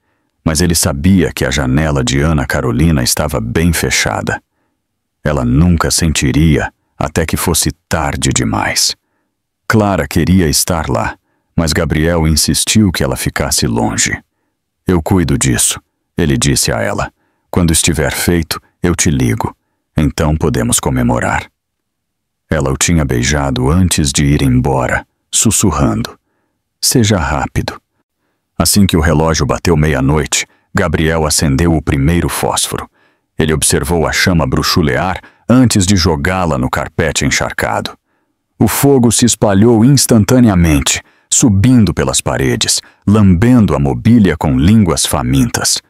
mas ele sabia que a janela de Ana Carolina estava bem fechada. Ela nunca sentiria até que fosse tarde demais. Clara queria estar lá, mas Gabriel insistiu que ela ficasse longe. Eu cuido disso, ele disse a ela. Quando estiver feito, eu te ligo. Então podemos comemorar. Ela o tinha beijado antes de ir embora, sussurrando. Seja rápido. Assim que o relógio bateu meia-noite, Gabriel acendeu o primeiro fósforo. Ele observou a chama bruxulear antes de jogá-la no carpete encharcado. O fogo se espalhou instantaneamente, subindo pelas paredes, lambendo a mobília com línguas famintas.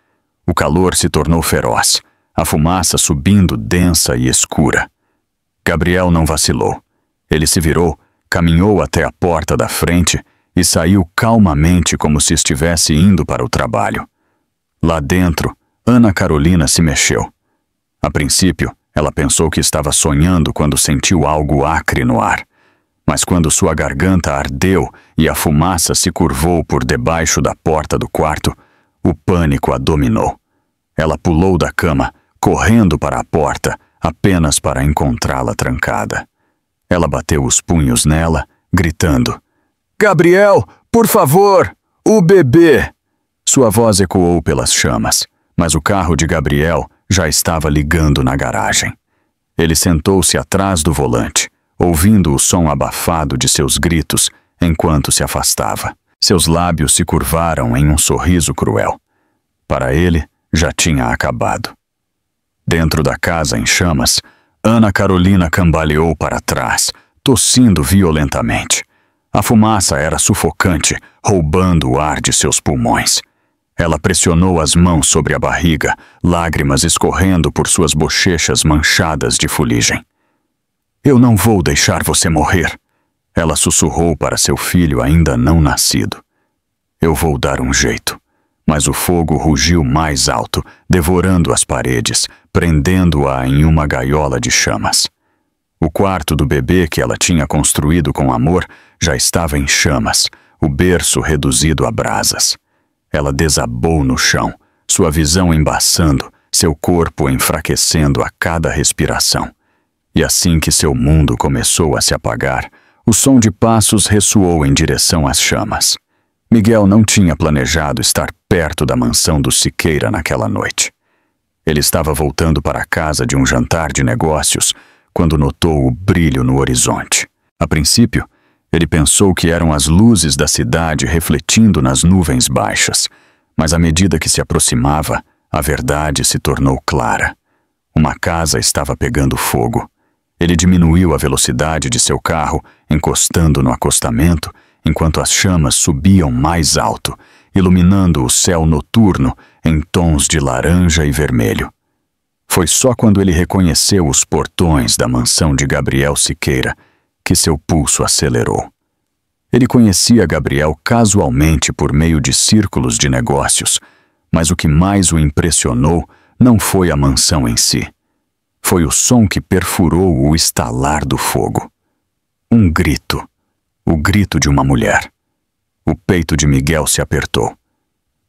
O calor se tornou feroz, a fumaça subindo densa e escura. Gabriel não vacilou. Ele se virou, caminhou até a porta da frente e saiu calmamente como se estivesse indo para o trabalho. Lá dentro, Ana Carolina se mexeu. A princípio, ela pensou que estava sonhando quando sentiu algo acre no ar. Mas quando sua garganta ardeu e a fumaça se curvou por debaixo da porta do quarto, o pânico a dominou. Ela pulou da cama, correndo para a porta, apenas para encontrá-la trancada. Ela bateu os punhos nela, gritando: "Gabriel, por favor! O bebê!" Sua voz ecoou pelas chamas, mas o carro de Gabriel já estava ligando na garagem. Ele sentou-se atrás do volante, ouvindo o som abafado de seus gritos enquanto se afastava. Seus lábios se curvaram em um sorriso cruel. Para ele, já tinha acabado. Dentro da casa em chamas, Ana Carolina cambaleou para trás, tossindo violentamente. A fumaça era sufocante, roubando o ar de seus pulmões. Ela pressionou as mãos sobre a barriga, lágrimas escorrendo por suas bochechas manchadas de fuligem. "Eu não vou deixar você morrer", ela sussurrou para seu filho ainda não nascido. Eu vou dar um jeito. Mas o fogo rugiu mais alto, devorando as paredes, prendendo-a em uma gaiola de chamas. O quarto do bebê que ela tinha construído com amor já estava em chamas, o berço reduzido a brasas. Ela desabou no chão, sua visão embaçando, seu corpo enfraquecendo a cada respiração. E assim que seu mundo começou a se apagar, o som de passos ressoou em direção às chamas. Miguel não tinha planejado estar perto da mansão do Siqueira naquela noite. Ele estava voltando para a casa de um jantar de negócios quando notou o brilho no horizonte. A princípio, ele pensou que eram as luzes da cidade refletindo nas nuvens baixas, mas à medida que se aproximava, a verdade se tornou clara. Uma casa estava pegando fogo. Ele diminuiu a velocidade de seu carro, encostando no acostamento, enquanto as chamas subiam mais alto, iluminando o céu noturno em tons de laranja e vermelho. Foi só quando ele reconheceu os portões da mansão de Gabriel Siqueira que seu pulso acelerou. Ele conhecia Gabriel casualmente por meio de círculos de negócios, mas o que mais o impressionou não foi a mansão em si. Foi o som que perfurou o estalar do fogo. Um grito. O grito de uma mulher. O peito de Miguel se apertou.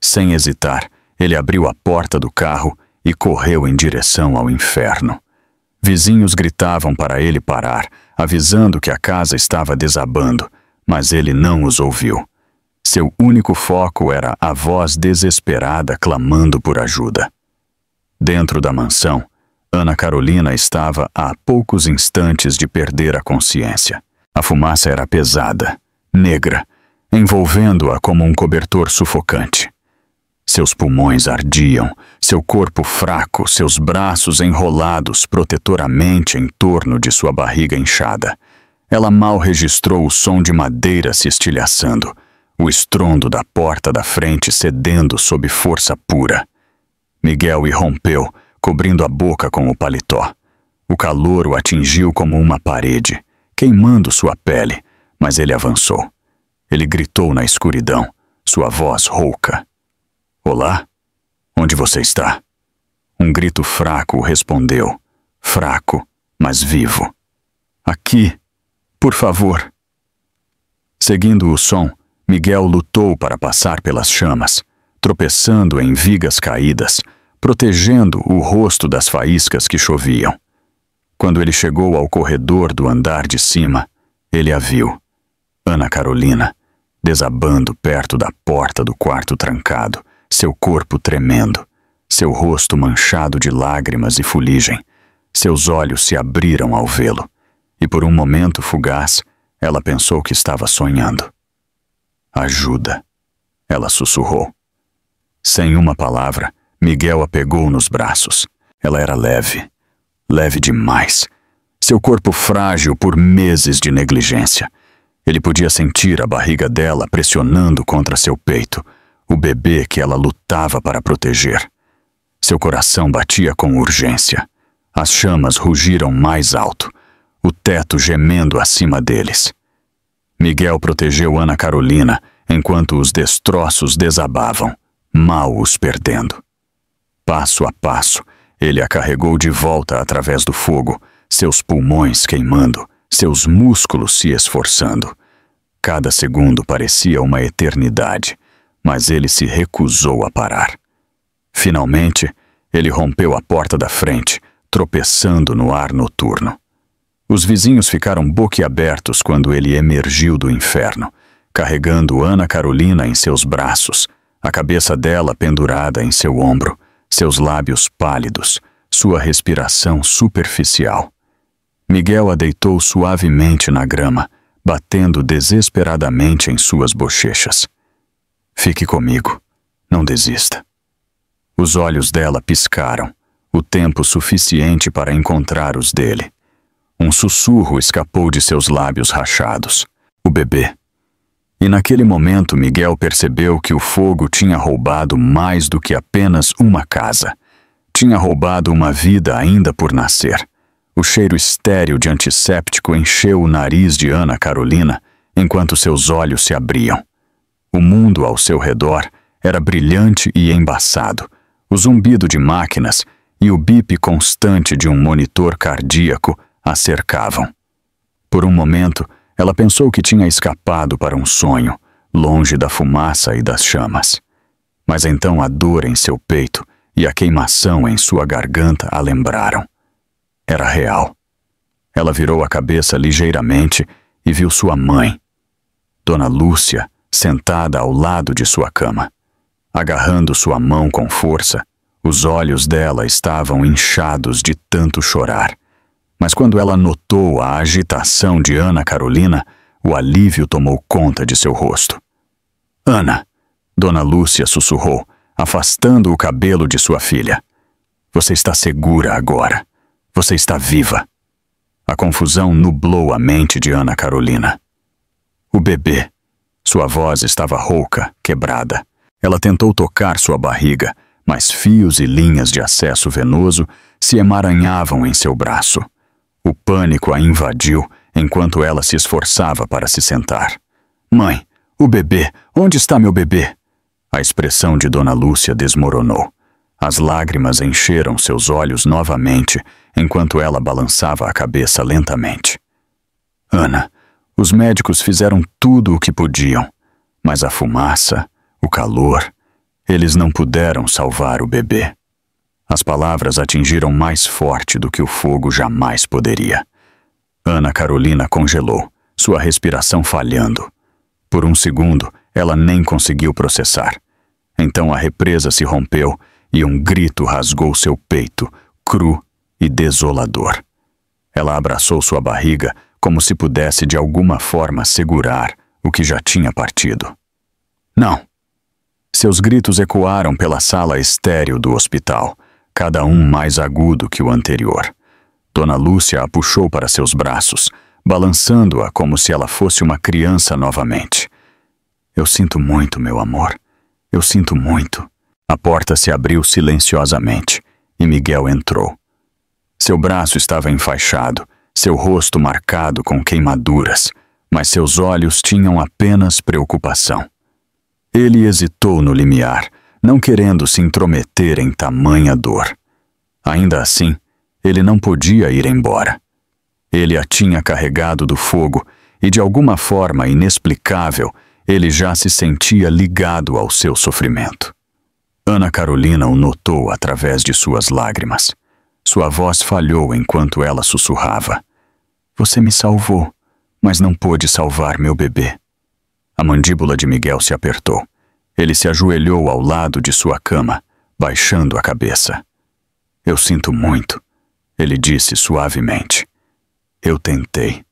Sem hesitar, ele abriu a porta do carro e correu em direção ao inferno. Vizinhos gritavam para ele parar, avisando que a casa estava desabando, mas ele não os ouviu. Seu único foco era a voz desesperada clamando por ajuda. Dentro da mansão, Ana Carolina estava a poucos instantes de perder a consciência. A fumaça era pesada, negra, envolvendo-a como um cobertor sufocante. Seus pulmões ardiam, seu corpo fraco, seus braços enrolados protetoramente em torno de sua barriga inchada. Ela mal registrou o som de madeira se estilhaçando, o estrondo da porta da frente cedendo sob força pura. Miguel irrompeu, cobrindo a boca com o paletó. O calor o atingiu como uma parede, queimando sua pele, mas ele avançou. Ele gritou na escuridão, sua voz rouca. Olá? Onde você está? Um grito fraco o respondeu, fraco, mas vivo. Aqui, por favor. Seguindo o som, Miguel lutou para passar pelas chamas, tropeçando em vigas caídas, protegendo o rosto das faíscas que choviam. Quando ele chegou ao corredor do andar de cima, ele a viu. Ana Carolina, desabando perto da porta do quarto trancado, seu corpo tremendo, seu rosto manchado de lágrimas e fuligem. Seus olhos se abriram ao vê-lo, e por um momento fugaz, ela pensou que estava sonhando. Ajuda, ela sussurrou. Sem uma palavra, Miguel a pegou nos braços. Ela era leve, leve demais. Seu corpo frágil por meses de negligência. Ele podia sentir a barriga dela pressionando contra seu peito, o bebê que ela lutava para proteger. Seu coração batia com urgência. As chamas rugiram mais alto, o teto gemendo acima deles. Miguel protegeu Ana Carolina enquanto os destroços desabavam, mal os perdendo. Passo a passo, ele a carregou de volta através do fogo, seus pulmões queimando, seus músculos se esforçando. Cada segundo parecia uma eternidade, mas ele se recusou a parar. Finalmente, ele rompeu a porta da frente, tropeçando no ar noturno. Os vizinhos ficaram boquiabertos quando ele emergiu do inferno, carregando Ana Carolina em seus braços, a cabeça dela pendurada em seu ombro, seus lábios pálidos, sua respiração superficial. Miguel a deitou suavemente na grama, batendo desesperadamente em suas bochechas. Fique comigo, não desista. Os olhos dela piscaram, o tempo suficiente para encontrar os dele. Um sussurro escapou de seus lábios rachados. O bebê. E naquele momento Miguel percebeu que o fogo tinha roubado mais do que apenas uma casa. Tinha roubado uma vida ainda por nascer. O cheiro estéril de antisséptico encheu o nariz de Ana Carolina enquanto seus olhos se abriam. O mundo ao seu redor era brilhante e embaçado. O zumbido de máquinas e o bip constante de um monitor cardíaco a cercavam. Por um momento, ela pensou que tinha escapado para um sonho, longe da fumaça e das chamas. Mas então a dor em seu peito e a queimação em sua garganta a lembraram. Era real. Ela virou a cabeça ligeiramente e viu sua mãe, Dona Lúcia, sentada ao lado de sua cama. Agarrando sua mão com força, os olhos dela estavam inchados de tanto chorar. Mas quando ela notou a agitação de Ana Carolina, o alívio tomou conta de seu rosto. Ana, Dona Lúcia sussurrou, afastando o cabelo de sua filha. Você está segura agora. Você está viva. A confusão nublou a mente de Ana Carolina. O bebê. Sua voz estava rouca, quebrada. Ela tentou tocar sua barriga, mas fios e linhas de acesso venoso se emaranhavam em seu braço. O pânico a invadiu enquanto ela se esforçava para se sentar. Mãe, o bebê, onde está meu bebê? A expressão de Dona Lúcia desmoronou. As lágrimas encheram seus olhos novamente, enquanto ela balançava a cabeça lentamente. Ana, os médicos fizeram tudo o que podiam, mas a fumaça, o calor, eles não puderam salvar o bebê. As palavras atingiram mais forte do que o fogo jamais poderia. Ana Carolina congelou, sua respiração falhando. Por um segundo, ela nem conseguiu processar. Então a represa se rompeu e um grito rasgou seu peito, cru e desolador. Ela abraçou sua barriga como se pudesse de alguma forma segurar o que já tinha partido. Não! Seus gritos ecoaram pela sala estéril do hospital, cada um mais agudo que o anterior. Dona Lúcia a puxou para seus braços, balançando-a como se ela fosse uma criança novamente. Eu sinto muito, meu amor. Eu sinto muito. A porta se abriu silenciosamente e Miguel entrou. Seu braço estava enfaixado, seu rosto marcado com queimaduras, mas seus olhos tinham apenas preocupação. Ele hesitou no limiar, não querendo se intrometer em tamanha dor. Ainda assim, ele não podia ir embora. Ele a tinha carregado do fogo e, de alguma forma inexplicável, ele já se sentia ligado ao seu sofrimento. Ana Carolina o notou através de suas lágrimas. Sua voz falhou enquanto ela sussurrava. Você me salvou, mas não pôde salvar meu bebê. A mandíbula de Miguel se apertou. Ele se ajoelhou ao lado de sua cama, baixando a cabeça. Eu sinto muito, ele disse suavemente. Eu tentei.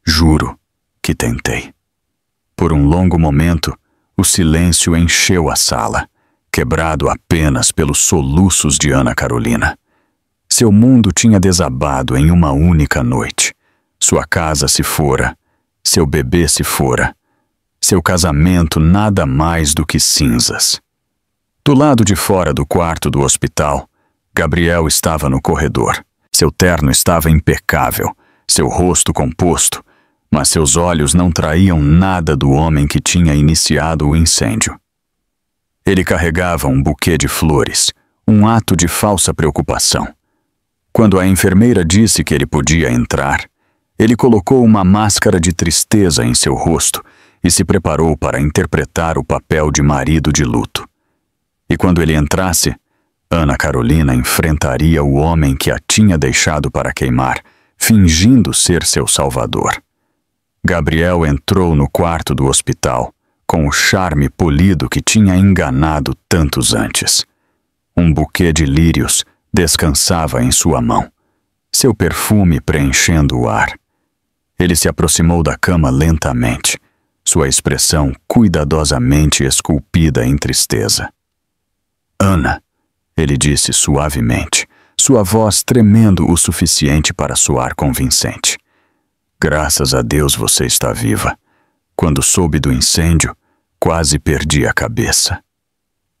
Juro que tentei. Por um longo momento, o silêncio encheu a sala, quebrado apenas pelos soluços de Ana Carolina. Seu mundo tinha desabado em uma única noite. Sua casa se fora, seu bebê se fora, seu casamento nada mais do que cinzas. Do lado de fora do quarto do hospital, Gabriel estava no corredor. Seu terno estava impecável, seu rosto composto, mas seus olhos não traíam nada do homem que tinha iniciado o incêndio. Ele carregava um buquê de flores, um ato de falsa preocupação. Quando a enfermeira disse que ele podia entrar, ele colocou uma máscara de tristeza em seu rosto e se preparou para interpretar o papel de marido de luto. E quando ele entrasse, Ana Carolina enfrentaria o homem que a tinha deixado para queimar, fingindo ser seu salvador. Gabriel entrou no quarto do hospital, com o charme polido que tinha enganado tantos antes. Um buquê de lírios descansava em sua mão, seu perfume preenchendo o ar. Ele se aproximou da cama lentamente, sua expressão cuidadosamente esculpida em tristeza. Ana, ele disse suavemente, sua voz tremendo o suficiente para soar convincente. Graças a Deus você está viva. Quando soube do incêndio, quase perdi a cabeça.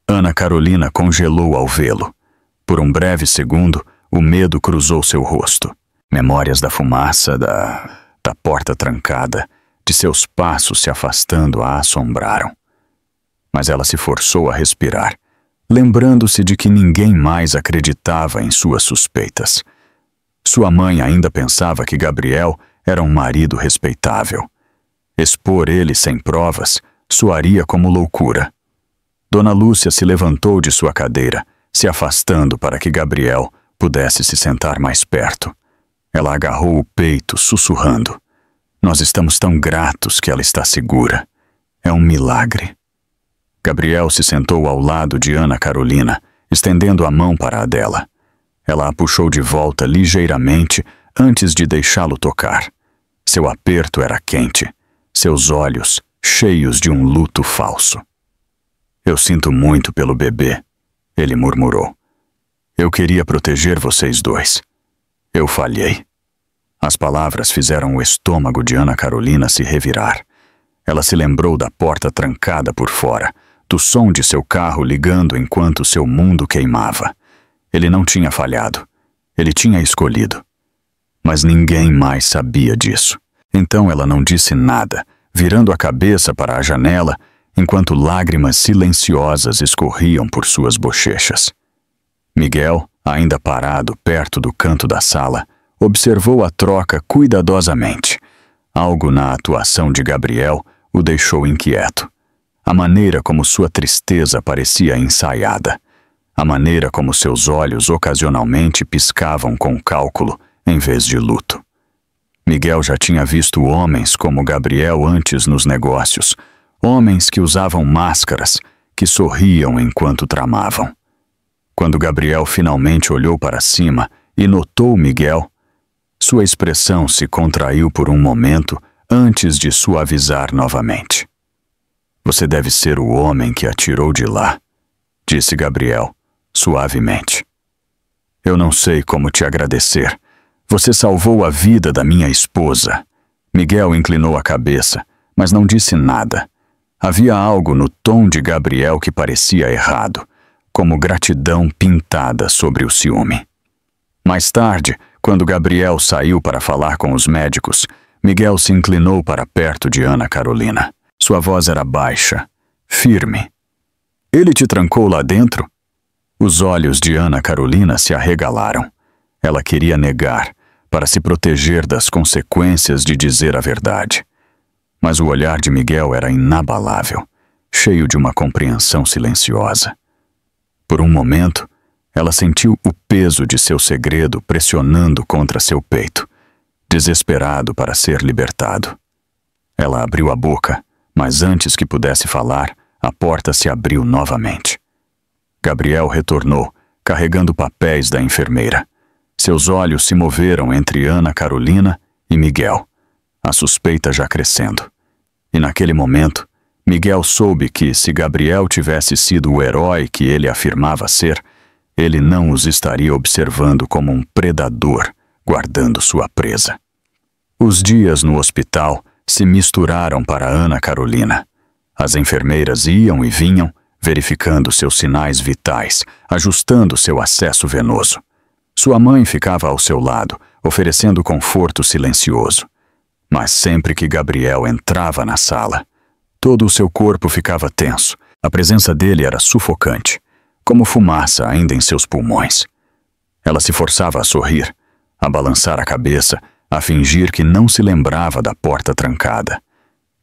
Ana Carolina congelou ao vê-lo. Por um breve segundo, o medo cruzou seu rosto. Memórias da fumaça, da porta trancada, de seus passos se afastando a assombraram. Mas ela se forçou a respirar, lembrando-se de que ninguém mais acreditava em suas suspeitas. Sua mãe ainda pensava que Gabriel era um marido respeitável. Expor ele sem provas soaria como loucura. Dona Lúcia se levantou de sua cadeira, se afastando para que Gabriel pudesse se sentar mais perto. Ela agarrou o peito, sussurrando: "Nós estamos tão gratos que ela está segura. É um milagre." Gabriel se sentou ao lado de Ana Carolina, estendendo a mão para a dela. Ela a puxou de volta ligeiramente antes de deixá-lo tocar. Seu aperto era quente, seus olhos cheios de um luto falso. "Eu sinto muito pelo bebê", ele murmurou. "Eu queria proteger vocês dois. Eu falhei." As palavras fizeram o estômago de Ana Carolina se revirar. Ela se lembrou da porta trancada por fora, do som de seu carro ligando enquanto seu mundo queimava. Ele não tinha falhado. Ele tinha escolhido. Mas ninguém mais sabia disso. Então ela não disse nada, virando a cabeça para a janela, enquanto lágrimas silenciosas escorriam por suas bochechas. Miguel, ainda parado perto do canto da sala, observou a troca cuidadosamente. Algo na atuação de Gabriel o deixou inquieto. A maneira como sua tristeza parecia ensaiada. A maneira como seus olhos ocasionalmente piscavam com cálculo em vez de luto. Miguel já tinha visto homens como Gabriel antes nos negócios, homens que usavam máscaras, que sorriam enquanto tramavam. Quando Gabriel finalmente olhou para cima e notou Miguel, sua expressão se contraiu por um momento antes de suavizar novamente. "Você deve ser o homem que a tirou de lá", disse Gabriel, suavemente. "Eu não sei como te agradecer. Você salvou a vida da minha esposa." Miguel inclinou a cabeça, mas não disse nada. Havia algo no tom de Gabriel que parecia errado, como gratidão pintada sobre o ciúme. Mais tarde, quando Gabriel saiu para falar com os médicos, Miguel se inclinou para perto de Ana Carolina. Sua voz era baixa, firme. "Ele te trancou lá dentro?" Os olhos de Ana Carolina se arregalaram. Ela queria negar, para se proteger das consequências de dizer a verdade. Mas o olhar de Miguel era inabalável, cheio de uma compreensão silenciosa. Por um momento, ela sentiu o peso de seu segredo pressionando contra seu peito, desesperado para ser libertado. Ela abriu a boca, mas antes que pudesse falar, a porta se abriu novamente. Gabriel retornou, carregando papéis da enfermeira. Seus olhos se moveram entre Ana Carolina e Miguel, a suspeita já crescendo. E naquele momento, Miguel soube que, se Gabriel tivesse sido o herói que ele afirmava ser, ele não os estaria observando como um predador guardando sua presa. Os dias no hospital se misturaram para Ana Carolina. As enfermeiras iam e vinham, verificando seus sinais vitais, ajustando seu acesso venoso. Sua mãe ficava ao seu lado, oferecendo conforto silencioso. Mas sempre que Gabriel entrava na sala, todo o seu corpo ficava tenso. A presença dele era sufocante, como fumaça ainda em seus pulmões. Ela se forçava a sorrir, a balançar a cabeça, a fingir que não se lembrava da porta trancada.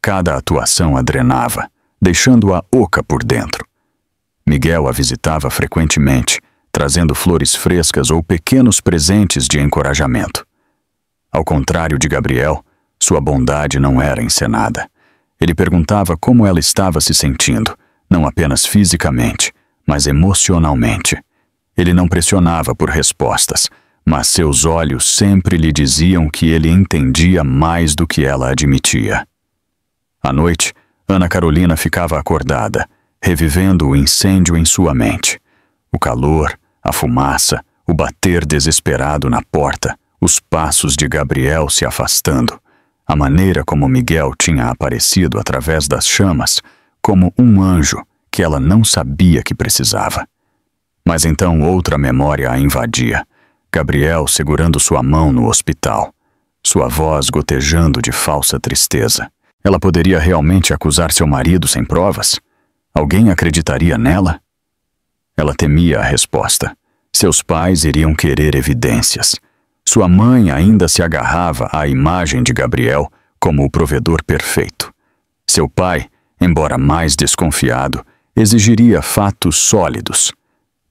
Cada atuação a drenava, deixando-a oca por dentro. Miguel a visitava frequentemente, trazendo flores frescas ou pequenos presentes de encorajamento. Ao contrário de Gabriel, sua bondade não era encenada. Ele perguntava como ela estava se sentindo, não apenas fisicamente, mas emocionalmente. Ele não pressionava por respostas, mas seus olhos sempre lhe diziam que ele entendia mais do que ela admitia. À noite, Ana Carolina ficava acordada, revivendo o incêndio em sua mente. O calor, a fumaça, o bater desesperado na porta, os passos de Gabriel se afastando, a maneira como Miguel tinha aparecido através das chamas, como um anjo que ela não sabia que precisava. Mas então outra memória a invadia. Gabriel segurando sua mão no hospital, sua voz gotejando de falsa tristeza. Ela poderia realmente acusar seu marido sem provas? Alguém acreditaria nela? Ela temia a resposta. Seus pais iriam querer evidências. Sua mãe ainda se agarrava à imagem de Gabriel como o provedor perfeito. Seu pai, embora mais desconfiado, exigiria fatos sólidos.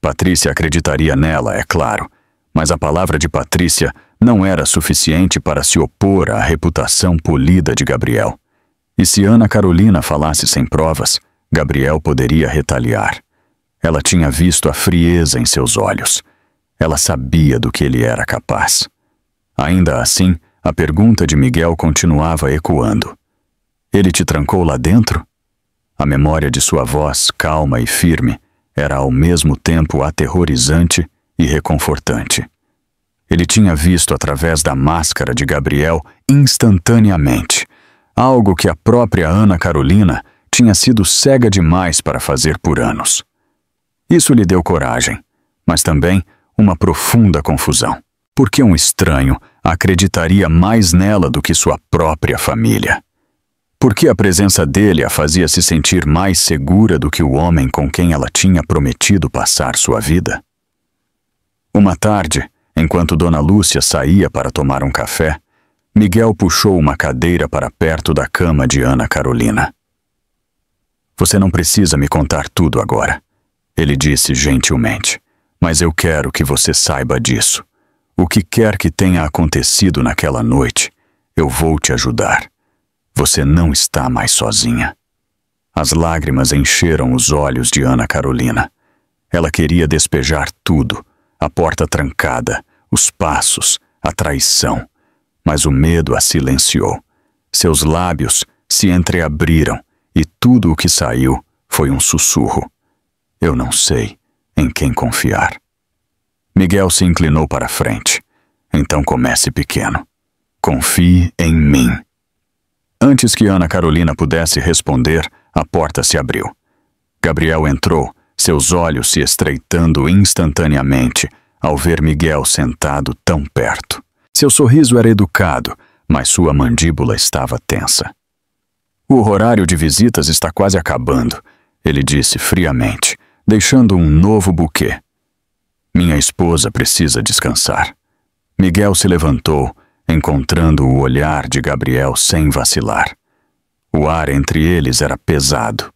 Patrícia acreditaria nela, é claro, mas a palavra de Patrícia não era suficiente para se opor à reputação polida de Gabriel. E se Ana Carolina falasse sem provas, Gabriel poderia retaliar. Ela tinha visto a frieza em seus olhos. Ela sabia do que ele era capaz. Ainda assim, a pergunta de Miguel continuava ecoando. Ele te trancou lá dentro? A memória de sua voz, calma e firme, era ao mesmo tempo aterrorizante e reconfortante. Ele tinha visto através da máscara de Gabriel instantaneamente, algo que a própria Ana Carolina tinha sido cega demais para fazer por anos. Isso lhe deu coragem, mas também uma profunda confusão. Por que um estranho acreditaria mais nela do que sua própria família? Por que a presença dele a fazia se sentir mais segura do que o homem com quem ela tinha prometido passar sua vida? Uma tarde, enquanto Dona Lúcia saía para tomar um café, Miguel puxou uma cadeira para perto da cama de Ana Carolina. Você não precisa me contar tudo agora, ele disse gentilmente, mas eu quero que você saiba disso. O que quer que tenha acontecido naquela noite, eu vou te ajudar. Você não está mais sozinha. As lágrimas encheram os olhos de Ana Carolina. Ela queria despejar tudo, a porta trancada, os passos, a traição. Mas o medo a silenciou. Seus lábios se entreabriram e tudo o que saiu foi um sussurro. Eu não sei em quem confiar. Miguel se inclinou para a frente. Então comece pequeno. Confie em mim. Antes que Ana Carolina pudesse responder, a porta se abriu. Gabriel entrou, seus olhos se estreitando instantaneamente ao ver Miguel sentado tão perto. Seu sorriso era educado, mas sua mandíbula estava tensa. O horário de visitas está quase acabando, ele disse friamente, deixando um novo buquê. Minha esposa precisa descansar. Miguel se levantou, encontrando o olhar de Gabriel sem vacilar. O ar entre eles era pesado,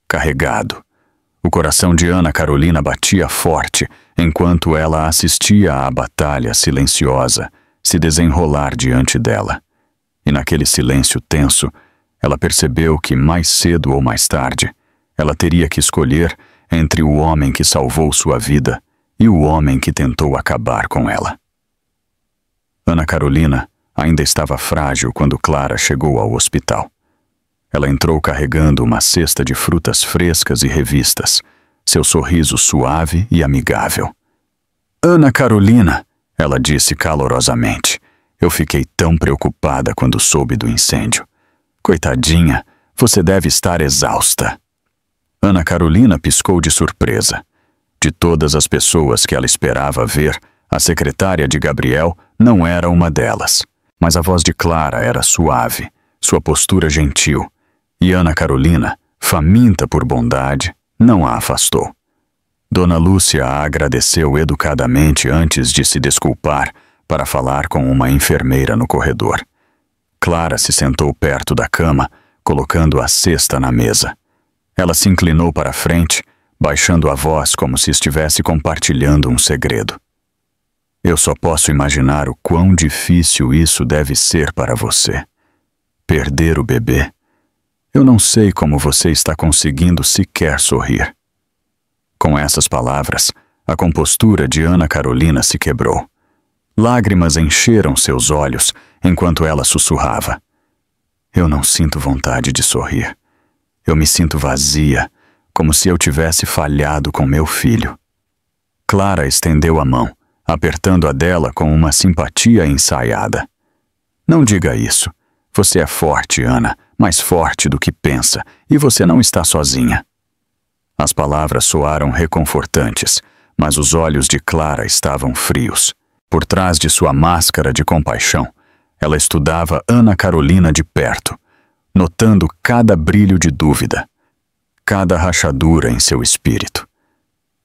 carregado. O coração de Ana Carolina batia forte enquanto ela assistia à batalha silenciosa se desenrolar diante dela. E naquele silêncio tenso, ela percebeu que mais cedo ou mais tarde, ela teria que escolher entre o homem que salvou sua vida e o homem que tentou acabar com ela. Ana Carolina ainda estava frágil quando Clara chegou ao hospital. Ela entrou carregando uma cesta de frutas frescas e revistas, seu sorriso suave e amigável. Ana Carolina, ela disse calorosamente, eu fiquei tão preocupada quando soube do incêndio. Coitadinha, você deve estar exausta. Ana Carolina piscou de surpresa. De todas as pessoas que ela esperava ver, a secretária de Gabriel não era uma delas, mas a voz de Clara era suave, sua postura gentil, e Ana Carolina, faminta por bondade, não a afastou. Dona Lúcia a agradeceu educadamente antes de se desculpar para falar com uma enfermeira no corredor. Clara se sentou perto da cama, colocando a cesta na mesa. Ela se inclinou para a frente, baixando a voz como se estivesse compartilhando um segredo. Eu só posso imaginar o quão difícil isso deve ser para você. Perder o bebê. Eu não sei como você está conseguindo sequer sorrir. Com essas palavras, a compostura de Ana Carolina se quebrou. Lágrimas encheram seus olhos enquanto ela sussurrava. Eu não sinto vontade de sorrir. Eu me sinto vazia, como se eu tivesse falhado com meu filho. Clara estendeu a mão, apertando a dela com uma simpatia ensaiada. Não diga isso. Você é forte, Ana, mais forte do que pensa, e você não está sozinha. As palavras soaram reconfortantes, mas os olhos de Clara estavam frios. Por trás de sua máscara de compaixão, ela estudava Ana Carolina de perto, notando cada brilho de dúvida. cada rachadura em seu espírito.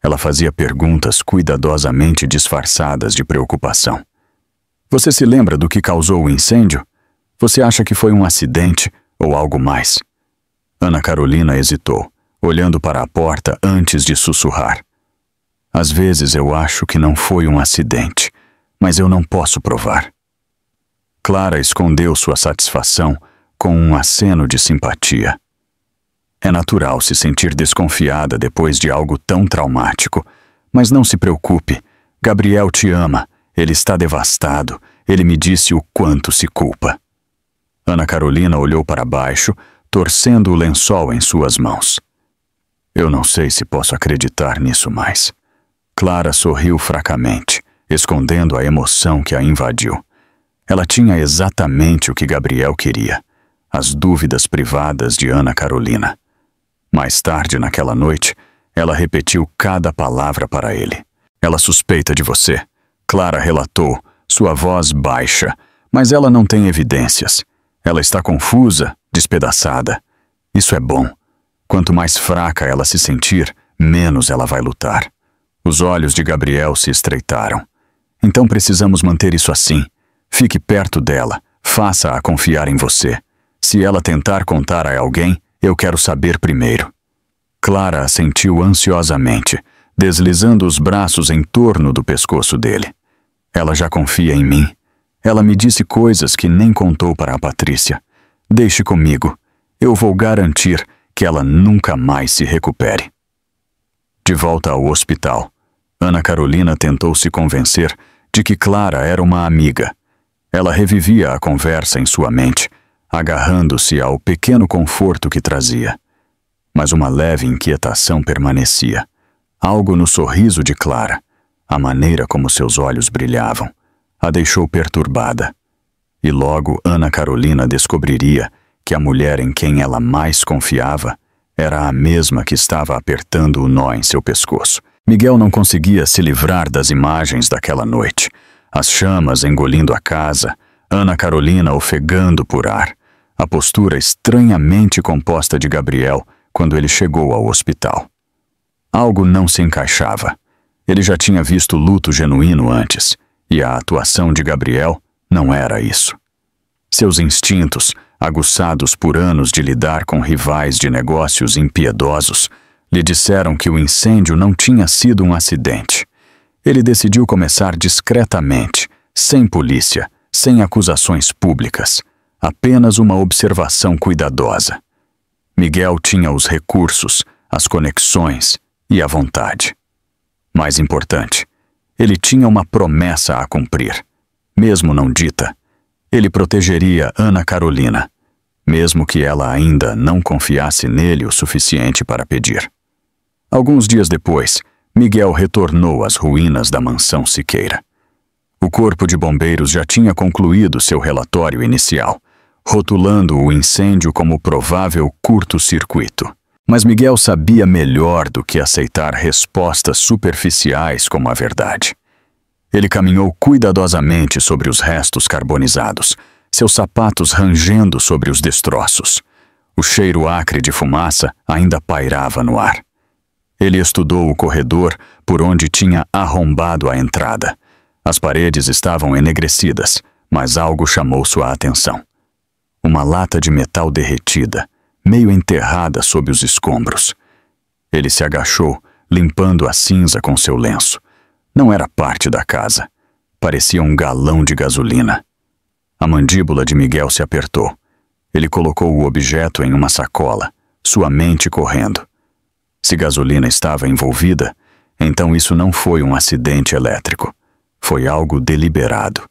Ela fazia perguntas cuidadosamente disfarçadas de preocupação. Você se lembra do que causou o incêndio? Você acha que foi um acidente ou algo mais? Ana Carolina hesitou, olhando para a porta antes de sussurrar. Às vezes eu acho que não foi um acidente, mas eu não posso provar. Clara escondeu sua satisfação com um aceno de simpatia. É natural se sentir desconfiada depois de algo tão traumático, mas não se preocupe. Gabriel te ama, ele está devastado, ele me disse o quanto se culpa. Ana Carolina olhou para baixo, torcendo o lençol em suas mãos. Eu não sei se posso acreditar nisso mais. Clara sorriu fracamente, escondendo a emoção que a invadiu. Ela tinha exatamente o que Gabriel queria, as dúvidas privadas de Ana Carolina. Mais tarde naquela noite, ela repetiu cada palavra para ele. Ela suspeita de você. Clara relatou, sua voz baixa, mas ela não tem evidências. Ela está confusa, despedaçada. Isso é bom. Quanto mais fraca ela se sentir, menos ela vai lutar. Os olhos de Gabriel se estreitaram. Então precisamos manter isso assim. Fique perto dela, faça-a confiar em você. Se ela tentar contar a alguém, eu quero saber primeiro. Clara assentiu ansiosamente, deslizando os braços em torno do pescoço dele. Ela já confia em mim. Ela me disse coisas que nem contou para a Patrícia. Deixe comigo. Eu vou garantir que ela nunca mais se recupere. De volta ao hospital, Ana Carolina tentou se convencer de que Clara era uma amiga. Ela revivia a conversa em sua mente, agarrando-se ao pequeno conforto que trazia. Mas uma leve inquietação permanecia. Algo no sorriso de Clara, a maneira como seus olhos brilhavam, a deixou perturbada. E logo Ana Carolina descobriria que a mulher em quem ela mais confiava era a mesma que estava apertando o nó em seu pescoço. Miguel não conseguia se livrar das imagens daquela noite. As chamas engolindo a casa, Ana Carolina ofegando por ar, a postura estranhamente composta de Gabriel quando ele chegou ao hospital. Algo não se encaixava. Ele já tinha visto luto genuíno antes, e a atuação de Gabriel não era isso. Seus instintos, aguçados por anos de lidar com rivais de negócios impiedosos, lhe disseram que o incêndio não tinha sido um acidente. Ele decidiu começar discretamente, sem polícia, sem acusações públicas, apenas uma observação cuidadosa. Miguel tinha os recursos, as conexões e a vontade. Mais importante, ele tinha uma promessa a cumprir. Mesmo não dita, ele protegeria Ana Carolina, mesmo que ela ainda não confiasse nele o suficiente para pedir. Alguns dias depois, Miguel retornou às ruínas da mansão Siqueira. O corpo de bombeiros já tinha concluído seu relatório inicial, rotulando o incêndio como provável curto-circuito. Mas Miguel sabia melhor do que aceitar respostas superficiais como a verdade. Ele caminhou cuidadosamente sobre os restos carbonizados, seus sapatos rangendo sobre os destroços. O cheiro acre de fumaça ainda pairava no ar. Ele estudou o corredor por onde tinha arrombado a entrada. As paredes estavam enegrecidas, mas algo chamou sua atenção. Uma lata de metal derretida, meio enterrada sob os escombros. Ele se agachou, limpando a cinza com seu lenço. Não era parte da casa. Parecia um galão de gasolina. A mandíbula de Miguel se apertou. Ele colocou o objeto em uma sacola, sua mente correndo. Se gasolina estava envolvida, então isso não foi um acidente elétrico. Foi algo deliberado.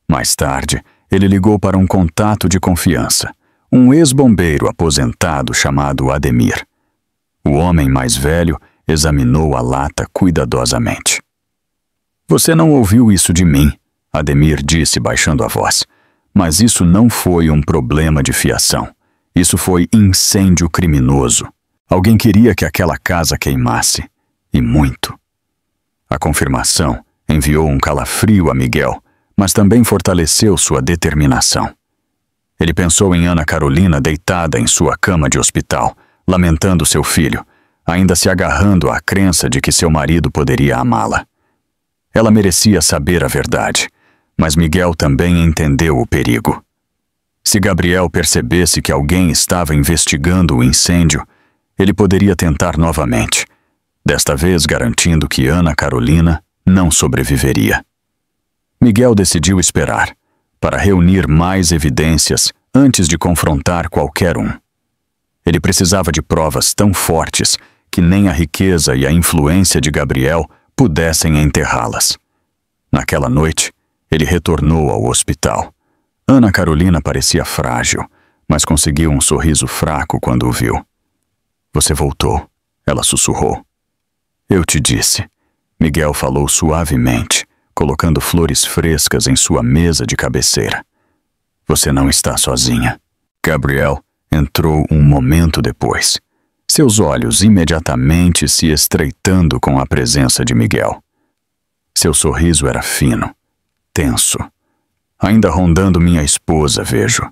Mais tarde, ele ligou para um contato de confiança, um ex-bombeiro aposentado chamado Ademir. O homem mais velho examinou a lata cuidadosamente. Você não ouviu isso de mim, Ademir disse baixando a voz. Mas isso não foi um problema de fiação. Isso foi incêndio criminoso. Alguém queria que aquela casa queimasse. E muito. A confirmação enviou um calafrio a Miguel, mas também fortaleceu sua determinação. Ele pensou em Ana Carolina deitada em sua cama de hospital, lamentando seu filho, ainda se agarrando à crença de que seu marido poderia amá-la. Ela merecia saber a verdade, mas Miguel também entendeu o perigo. Se Gabriel percebesse que alguém estava investigando o incêndio, ele poderia tentar novamente, desta vez garantindo que Ana Carolina não sobreviveria. Miguel decidiu esperar, para reunir mais evidências antes de confrontar qualquer um. Ele precisava de provas tão fortes que nem a riqueza e a influência de Gabriel pudessem enterrá-las. Naquela noite, ele retornou ao hospital. Ana Carolina parecia frágil, mas conseguiu um sorriso fraco quando o viu. "Você voltou", ela sussurrou. "Eu te disse", Miguel falou suavemente, colocando flores frescas em sua mesa de cabeceira. "Você não está sozinha." Gabriel entrou um momento depois, seus olhos imediatamente se estreitando com a presença de Miguel. Seu sorriso era fino, tenso. "Ainda rondando minha esposa, vejo."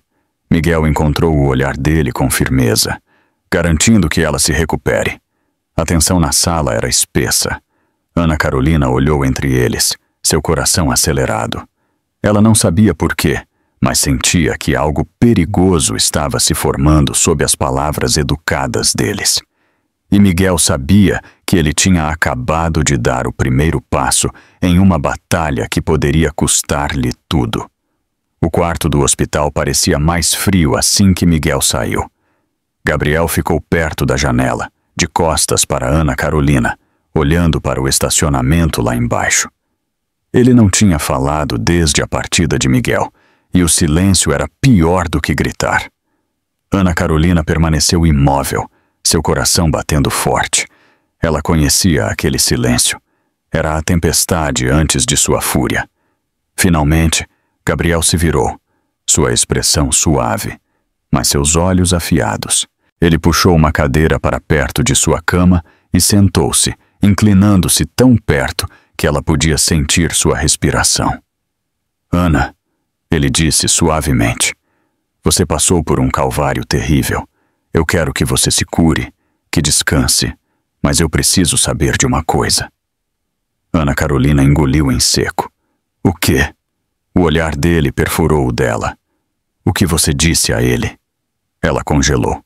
Miguel encontrou o olhar dele com firmeza, garantindo que ela se recupere. A tensão na sala era espessa. Ana Carolina olhou entre eles, seu coração acelerado. Ela não sabia por quê, mas sentia que algo perigoso estava se formando sob as palavras educadas deles. E Miguel sabia que ele tinha acabado de dar o primeiro passo em uma batalha que poderia custar-lhe tudo. O quarto do hospital parecia mais frio assim que Miguel saiu. Gabriel ficou perto da janela, de costas para Ana Carolina, olhando para o estacionamento lá embaixo. Ele não tinha falado desde a partida de Miguel, e o silêncio era pior do que gritar. Ana Carolina permaneceu imóvel, seu coração batendo forte. Ela conhecia aquele silêncio. Era a tempestade antes de sua fúria. Finalmente, Gabriel se virou, sua expressão suave, mas seus olhos afiados. Ele puxou uma cadeira para perto de sua cama e sentou-se, inclinando-se tão perto que ela podia sentir sua respiração. "Ana", ele disse suavemente, "você passou por um calvário terrível. Eu quero que você se cure, que descanse, mas eu preciso saber de uma coisa." Ana Carolina engoliu em seco. "O quê?" O olhar dele perfurou o dela. "O que você disse a ele?" Ela congelou.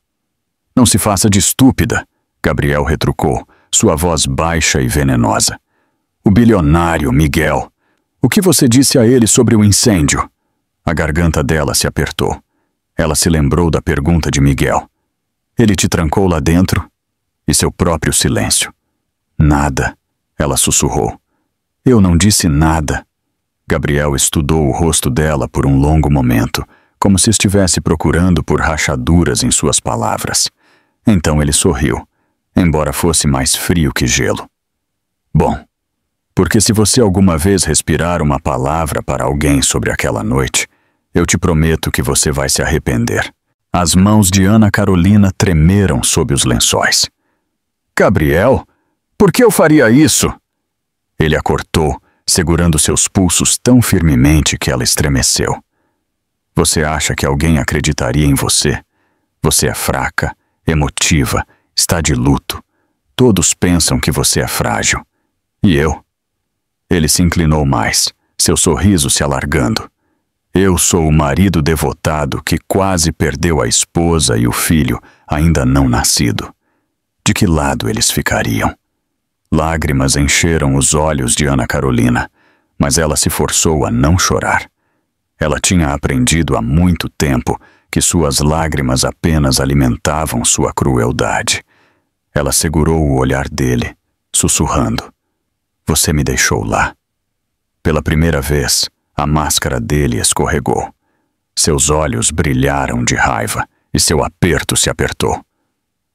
"Não se faça de estúpida", Gabriel retrucou, sua voz baixa e venenosa. "O bilionário Miguel. O que você disse a ele sobre o incêndio?" A garganta dela se apertou. Ela se lembrou da pergunta de Miguel. "Ele te trancou lá dentro?" E seu próprio silêncio. "Nada", ela sussurrou. "Eu não disse nada." Gabriel estudou o rosto dela por um longo momento, como se estivesse procurando por rachaduras em suas palavras. Então ele sorriu, embora fosse mais frio que gelo. "Bom, porque se você alguma vez respirar uma palavra para alguém sobre aquela noite, eu te prometo que você vai se arrepender." As mãos de Ana Carolina tremeram sob os lençóis. "Gabriel, por que eu faria isso?" Ele a cortou, segurando seus pulsos tão firmemente que ela estremeceu. "Você acha que alguém acreditaria em você? Você é fraca, emotiva, está de luto. Todos pensam que você é frágil. E eu?" Ele se inclinou mais, seu sorriso se alargando. "Eu sou o marido devotado que quase perdeu a esposa e o filho ainda não nascido. De que lado eles ficariam?" Lágrimas encheram os olhos de Ana Carolina, mas ela se forçou a não chorar. Ela tinha aprendido há muito tempo que suas lágrimas apenas alimentavam sua crueldade. Ela segurou o olhar dele, sussurrando. "Você me deixou lá." Pela primeira vez, a máscara dele escorregou. Seus olhos brilharam de raiva e seu aperto se apertou.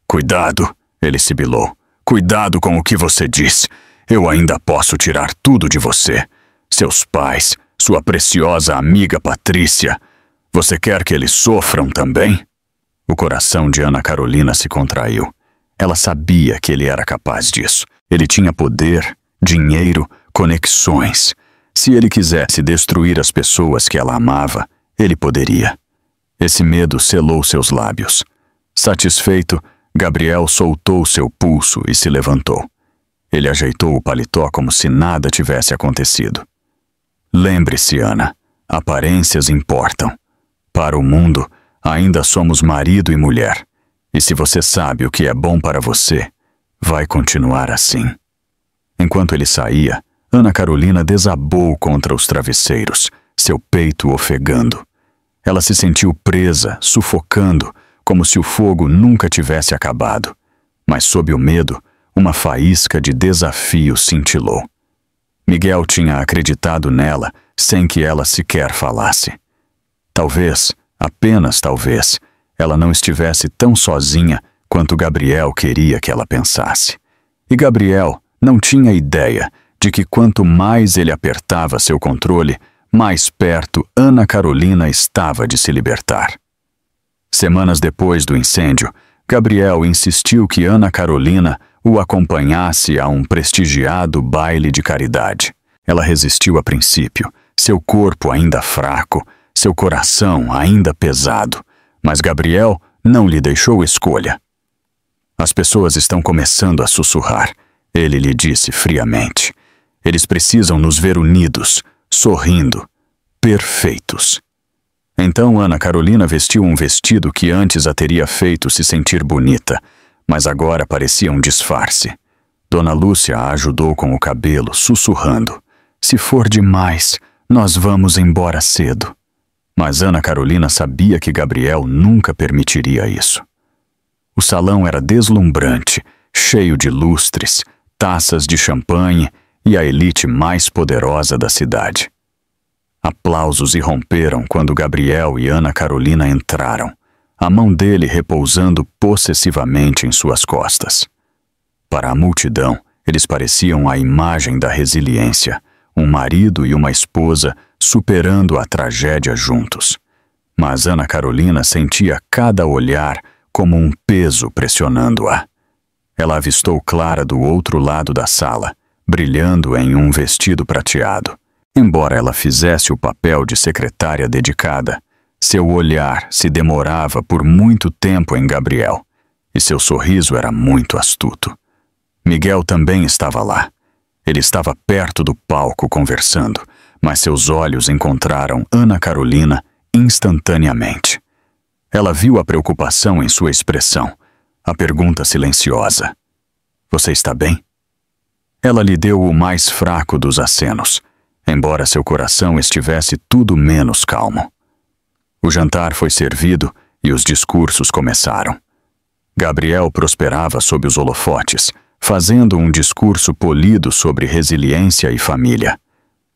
"Cuidado", ele sibilou. "Cuidado com o que você diz. Eu ainda posso tirar tudo de você. Seus pais, sua preciosa amiga Patrícia. Você quer que eles sofram também?" O coração de Ana Carolina se contraiu. Ela sabia que ele era capaz disso. Ele tinha poder, dinheiro, conexões. Se ele quisesse destruir as pessoas que ela amava, ele poderia. Esse medo selou seus lábios. Satisfeito, Gabriel soltou seu pulso e se levantou. Ele ajeitou o paletó como se nada tivesse acontecido. Lembre-se, Ana, aparências importam. Para o mundo, ainda somos marido e mulher. E se você sabe o que é bom para você, vai continuar assim. Enquanto ele saía, Ana Carolina desabou contra os travesseiros, seu peito ofegando. Ela se sentiu presa, sufocando, como se o fogo nunca tivesse acabado. Mas sob o medo, uma faísca de desafio cintilou. Miguel tinha acreditado nela sem que ela sequer falasse. Talvez, apenas talvez, ela não estivesse tão sozinha quanto Gabriel queria que ela pensasse. E Gabriel não tinha ideia de que quanto mais ele apertava seu controle, mais perto Ana Carolina estava de se libertar. Semanas depois do incêndio, Gabriel insistiu que Ana Carolina o acompanhasse a um prestigiado baile de caridade. Ela resistiu a princípio, seu corpo ainda fraco, seu coração ainda pesado, mas Gabriel não lhe deixou escolha. As pessoas estão começando a sussurrar, ele lhe disse friamente. Eles precisam nos ver unidos, sorrindo, perfeitos. Então Ana Carolina vestiu um vestido que antes a teria feito se sentir bonita, mas agora parecia um disfarce. Dona Lúcia a ajudou com o cabelo, sussurrando. Se for demais, nós vamos embora cedo. Mas Ana Carolina sabia que Gabriel nunca permitiria isso. O salão era deslumbrante, cheio de lustres, taças de champanhe e a elite mais poderosa da cidade. Aplausos irromperam quando Gabriel e Ana Carolina entraram, a mão dele repousando possessivamente em suas costas. Para a multidão, eles pareciam a imagem da resiliência, um marido e uma esposa superando a tragédia juntos. Mas Ana Carolina sentia cada olhar como um peso pressionando-a. Ela avistou Clara do outro lado da sala, brilhando em um vestido prateado. Embora ela fizesse o papel de secretária dedicada, seu olhar se demorava por muito tempo em Gabriel, e seu sorriso era muito astuto. Miguel também estava lá. Ele estava perto do palco conversando, mas seus olhos encontraram Ana Carolina instantaneamente. Ela viu a preocupação em sua expressão, a pergunta silenciosa. Você está bem? Ela lhe deu o mais fraco dos acenos, embora seu coração estivesse tudo menos calmo. O jantar foi servido e os discursos começaram. Gabriel prosperava sob os holofotes, fazendo um discurso polido sobre resiliência e família.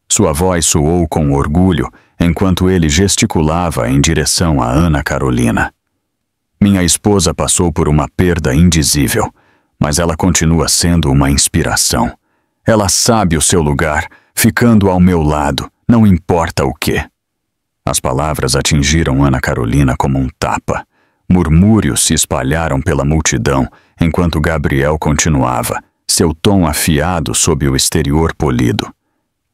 Sua voz soou com orgulho enquanto ele gesticulava em direção a Ana Carolina. Minha esposa passou por uma perda indizível, mas ela continua sendo uma inspiração. Ela sabe o seu lugar, ficando ao meu lado, não importa o quê. As palavras atingiram Ana Carolina como um tapa. Murmúrios se espalharam pela multidão, enquanto Gabriel continuava, seu tom afiado sob o exterior polido.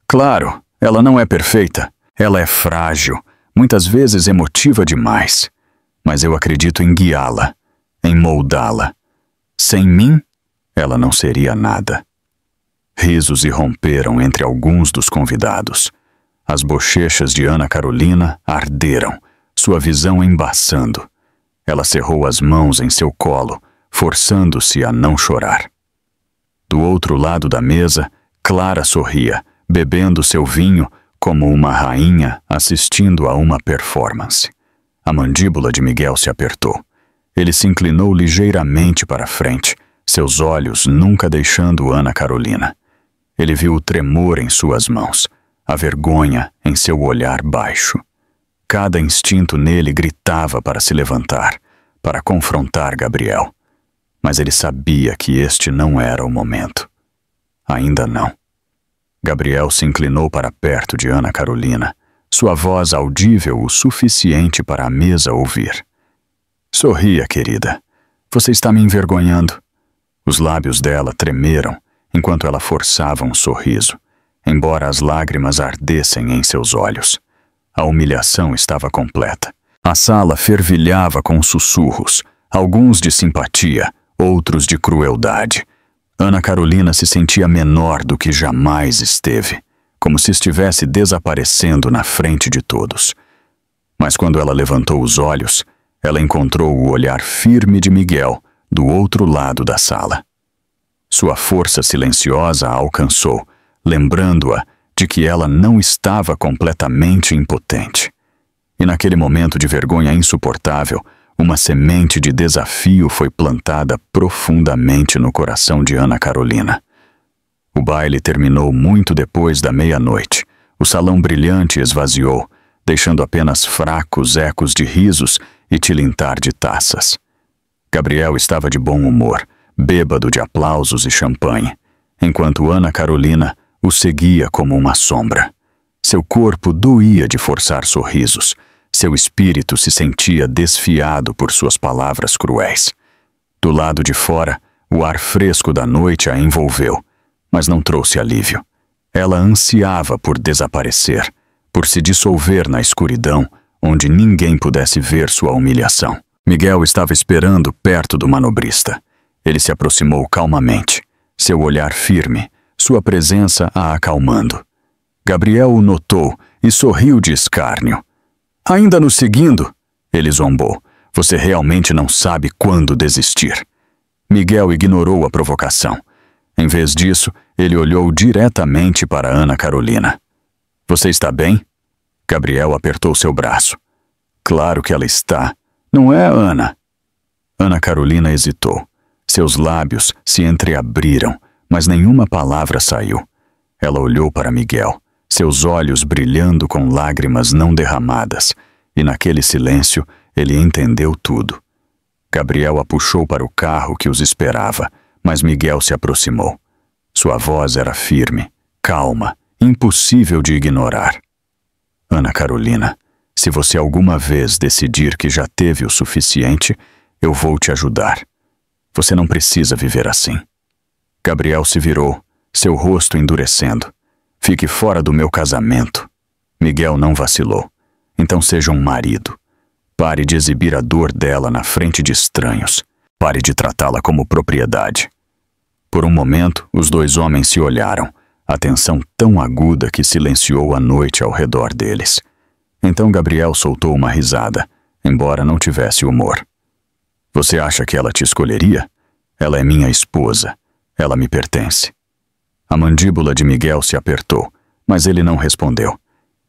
Claro, ela não é perfeita. Ela é frágil, muitas vezes emotiva demais. Mas eu acredito em guiá-la, em moldá-la. Sem mim, ela não seria nada. Risos irromperam entre alguns dos convidados. As bochechas de Ana Carolina arderam, sua visão embaçando. Ela cerrou as mãos em seu colo, forçando-se a não chorar. Do outro lado da mesa, Clara sorria, bebendo seu vinho como uma rainha assistindo a uma performance. A mandíbula de Miguel se apertou. Ele se inclinou ligeiramente para frente, seus olhos nunca deixando Ana Carolina. Ele viu o tremor em suas mãos, a vergonha em seu olhar baixo. Cada instinto nele gritava para se levantar, para confrontar Gabriel. Mas ele sabia que este não era o momento. Ainda não. Gabriel se inclinou para perto de Ana Carolina, sua voz audível o suficiente para a mesa ouvir. Sorria, querida. Você está me envergonhando. Os lábios dela tremeram enquanto ela forçava um sorriso, embora as lágrimas ardessem em seus olhos. A humilhação estava completa. A sala fervilhava com sussurros, alguns de simpatia, outros de crueldade. Ana Carolina se sentia menor do que jamais esteve, como se estivesse desaparecendo na frente de todos. Mas quando ela levantou os olhos, ela encontrou o olhar firme de Miguel do outro lado da sala. Sua força silenciosa a alcançou, lembrando-a de que ela não estava completamente impotente. E naquele momento de vergonha insuportável, uma semente de desafio foi plantada profundamente no coração de Ana Carolina. O baile terminou muito depois da meia-noite. O salão brilhante esvaziou, deixando apenas fracos ecos de risos e tilintar de taças. Gabriel estava de bom humor, bêbado de aplausos e champanhe, enquanto Ana Carolina o seguia como uma sombra. Seu corpo doía de forçar sorrisos. Seu espírito se sentia desfiado por suas palavras cruéis. Do lado de fora, o ar fresco da noite a envolveu, mas não trouxe alívio. Ela ansiava por desaparecer, por se dissolver na escuridão, onde ninguém pudesse ver sua humilhação. Miguel estava esperando perto do manobrista. Ele se aproximou calmamente, seu olhar firme, sua presença a acalmando. Gabriel o notou e sorriu de escárnio. Ainda nos seguindo? Ele zombou. Você realmente não sabe quando desistir. Miguel ignorou a provocação. Em vez disso, ele olhou diretamente para Ana Carolina. Você está bem? Gabriel apertou seu braço. Claro que ela está. Não é, Ana? Ana Carolina hesitou. Seus lábios se entreabriram, mas nenhuma palavra saiu. Ela olhou para Miguel, seus olhos brilhando com lágrimas não derramadas, e naquele silêncio ele entendeu tudo. Gabriel a puxou para o carro que os esperava, mas Miguel se aproximou. Sua voz era firme, calma, impossível de ignorar. Ana Carolina, se você alguma vez decidir que já teve o suficiente, eu vou te ajudar. Você não precisa viver assim. Gabriel se virou, seu rosto endurecendo. Fique fora do meu casamento. Miguel não vacilou. Então seja um marido. Pare de exibir a dor dela na frente de estranhos. Pare de tratá-la como propriedade. Por um momento, os dois homens se olharam, a tensão tão aguda que silenciou a noite ao redor deles. Então Gabriel soltou uma risada, embora não tivesse humor. Você acha que ela te escolheria? Ela é minha esposa. Ela me pertence. A mandíbula de Miguel se apertou, mas ele não respondeu.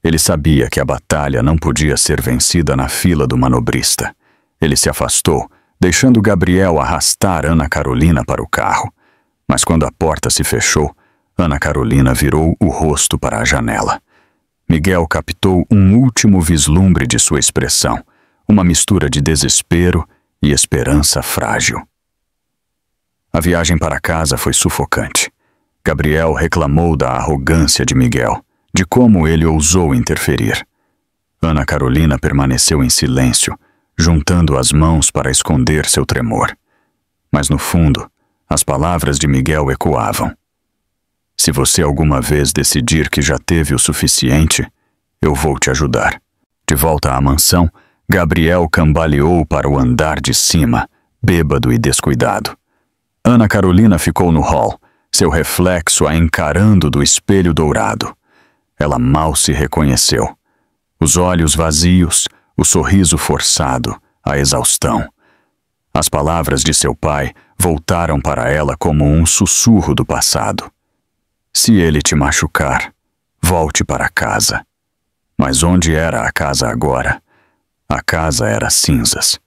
Ele sabia que a batalha não podia ser vencida na fila do manobrista. Ele se afastou, deixando Gabriel arrastar Ana Carolina para o carro. Mas quando a porta se fechou, Ana Carolina virou o rosto para a janela. Miguel captou um último vislumbre de sua expressão, uma mistura de desespero e esperança frágil. A viagem para casa foi sufocante. Gabriel reclamou da arrogância de Miguel, de como ele ousou interferir. Ana Carolina permaneceu em silêncio, juntando as mãos para esconder seu tremor. Mas no fundo, as palavras de Miguel ecoavam. Se você alguma vez decidir que já teve o suficiente, eu vou te ajudar. De volta à mansão, Gabriel cambaleou para o andar de cima, bêbado e descuidado. Ana Carolina ficou no hall, seu reflexo a encarando do espelho dourado. Ela mal se reconheceu. Os olhos vazios, o sorriso forçado, a exaustão. As palavras de seu pai voltaram para ela como um sussurro do passado. Se ele te machucar, volte para casa. Mas onde era a casa agora? A casa era cinzas.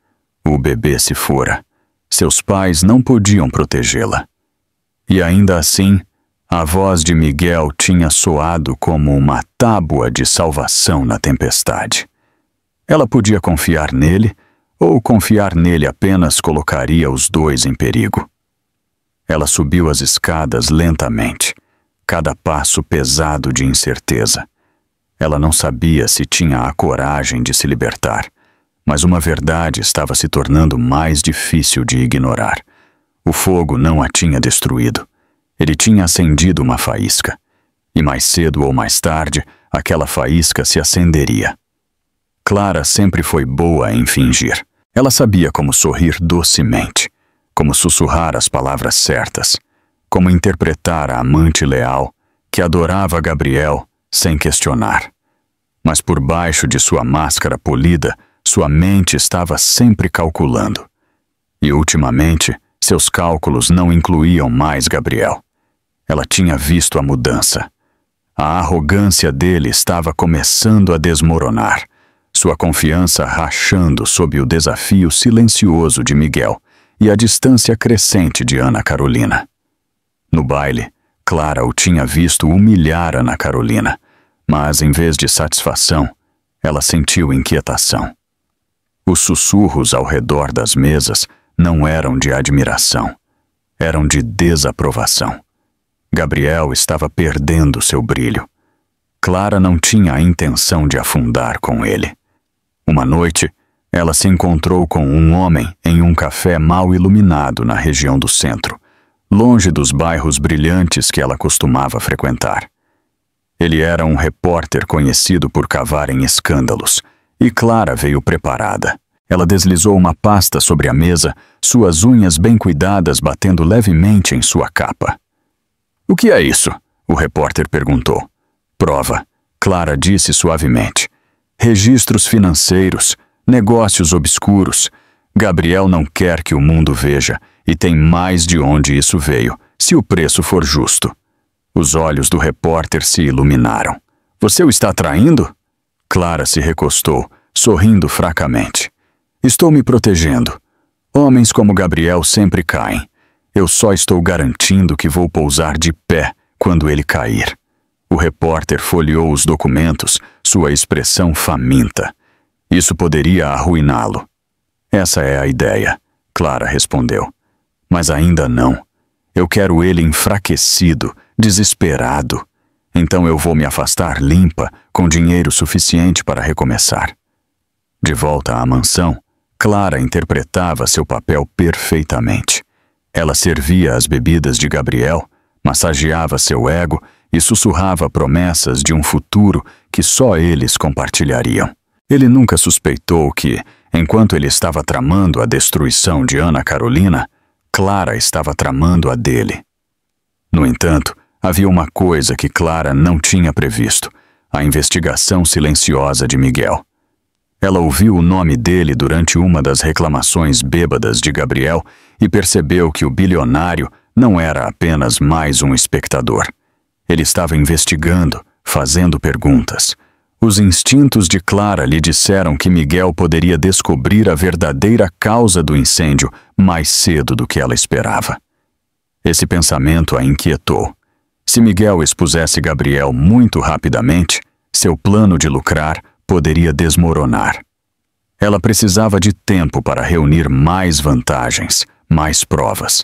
O bebê se fora. Seus pais não podiam protegê-la. E ainda assim, a voz de Miguel tinha soado como uma tábua de salvação na tempestade. Ela podia confiar nele, ou confiar nele apenas colocaria os dois em perigo. Ela subiu as escadas lentamente, cada passo pesado de incerteza. Ela não sabia se tinha a coragem de se libertar, mas uma verdade estava se tornando mais difícil de ignorar. O fogo não a tinha destruído. Ele tinha acendido uma faísca. E mais cedo ou mais tarde, aquela faísca se acenderia. Clara sempre foi boa em fingir. Ela sabia como sorrir docemente, como sussurrar as palavras certas, como interpretar a amante leal que adorava Gabriel sem questionar. Mas por baixo de sua máscara polida, sua mente estava sempre calculando. E ultimamente, seus cálculos não incluíam mais Gabriel. Ela tinha visto a mudança. A arrogância dele estava começando a desmoronar, sua confiança rachando sob o desafio silencioso de Miguel e a distância crescente de Ana Carolina. No baile, Clara o tinha visto humilhar Ana Carolina, mas em vez de satisfação, ela sentiu inquietação. Os sussurros ao redor das mesas não eram de admiração, eram de desaprovação. Gabriel estava perdendo seu brilho. Clara não tinha a intenção de afundar com ele. Uma noite, ela se encontrou com um homem em um café mal iluminado na região do centro, longe dos bairros brilhantes que ela costumava frequentar. Ele era um repórter conhecido por cavar em escândalos, e Clara veio preparada. Ela deslizou uma pasta sobre a mesa, suas unhas bem cuidadas batendo levemente em sua capa. "O que é isso?" o repórter perguntou. "Prova", Clara disse suavemente. "Registros financeiros, negócios obscuros. Gabriel não quer que o mundo veja, e tem mais de onde isso veio, se o preço for justo." Os olhos do repórter se iluminaram. "Você o está traindo?" Clara se recostou, sorrindo fracamente. "Estou me protegendo. Homens como Gabriel sempre caem. Eu só estou garantindo que vou pousar de pé quando ele cair." O repórter folheou os documentos, sua expressão faminta. "Isso poderia arruiná-lo." "Essa é a ideia", Clara respondeu. "Mas ainda não. Eu quero ele enfraquecido, desesperado. Então eu vou me afastar limpa, com dinheiro suficiente para recomeçar." De volta à mansão, Clara interpretava seu papel perfeitamente. Ela servia as bebidas de Gabriel, massageava seu ego e sussurrava promessas de um futuro que só eles compartilhariam. Ele nunca suspeitou que, enquanto ele estava tramando a destruição de Ana Carolina, Clara estava tramando a dele. No entanto, havia uma coisa que Clara não tinha previsto: a investigação silenciosa de Miguel. Ela ouviu o nome dele durante uma das reclamações bêbadas de Gabriel e percebeu que o bilionário não era apenas mais um espectador. Ele estava investigando, fazendo perguntas. Os instintos de Clara lhe disseram que Miguel poderia descobrir a verdadeira causa do incêndio mais cedo do que ela esperava. Esse pensamento a inquietou. Se Miguel expusesse Gabriel muito rapidamente, seu plano de lucrar poderia desmoronar. Ela precisava de tempo para reunir mais vantagens, mais provas.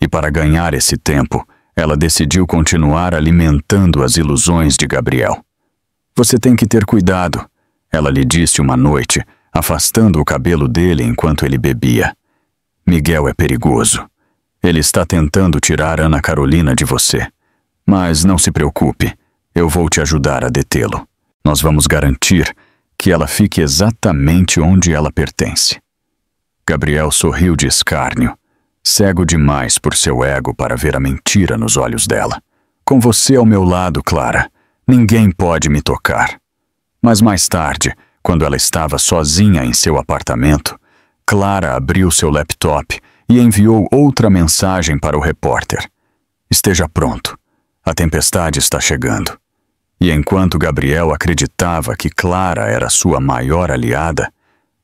E para ganhar esse tempo, ela decidiu continuar alimentando as ilusões de Gabriel. "Você tem que ter cuidado", ela lhe disse uma noite, afastando o cabelo dele enquanto ele bebia. "Miguel é perigoso. Ele está tentando tirar Ana Carolina de você. Mas não se preocupe, eu vou te ajudar a detê-lo. Nós vamos garantir que ela fique exatamente onde ela pertence." Gabriel sorriu de escárnio, cego demais por seu ego para ver a mentira nos olhos dela. "Com você ao meu lado, Clara, ninguém pode me tocar." Mas mais tarde, quando ela estava sozinha em seu apartamento, Clara abriu seu laptop e enviou outra mensagem para o repórter. "Esteja pronto. A tempestade está chegando." E enquanto Gabriel acreditava que Clara era sua maior aliada,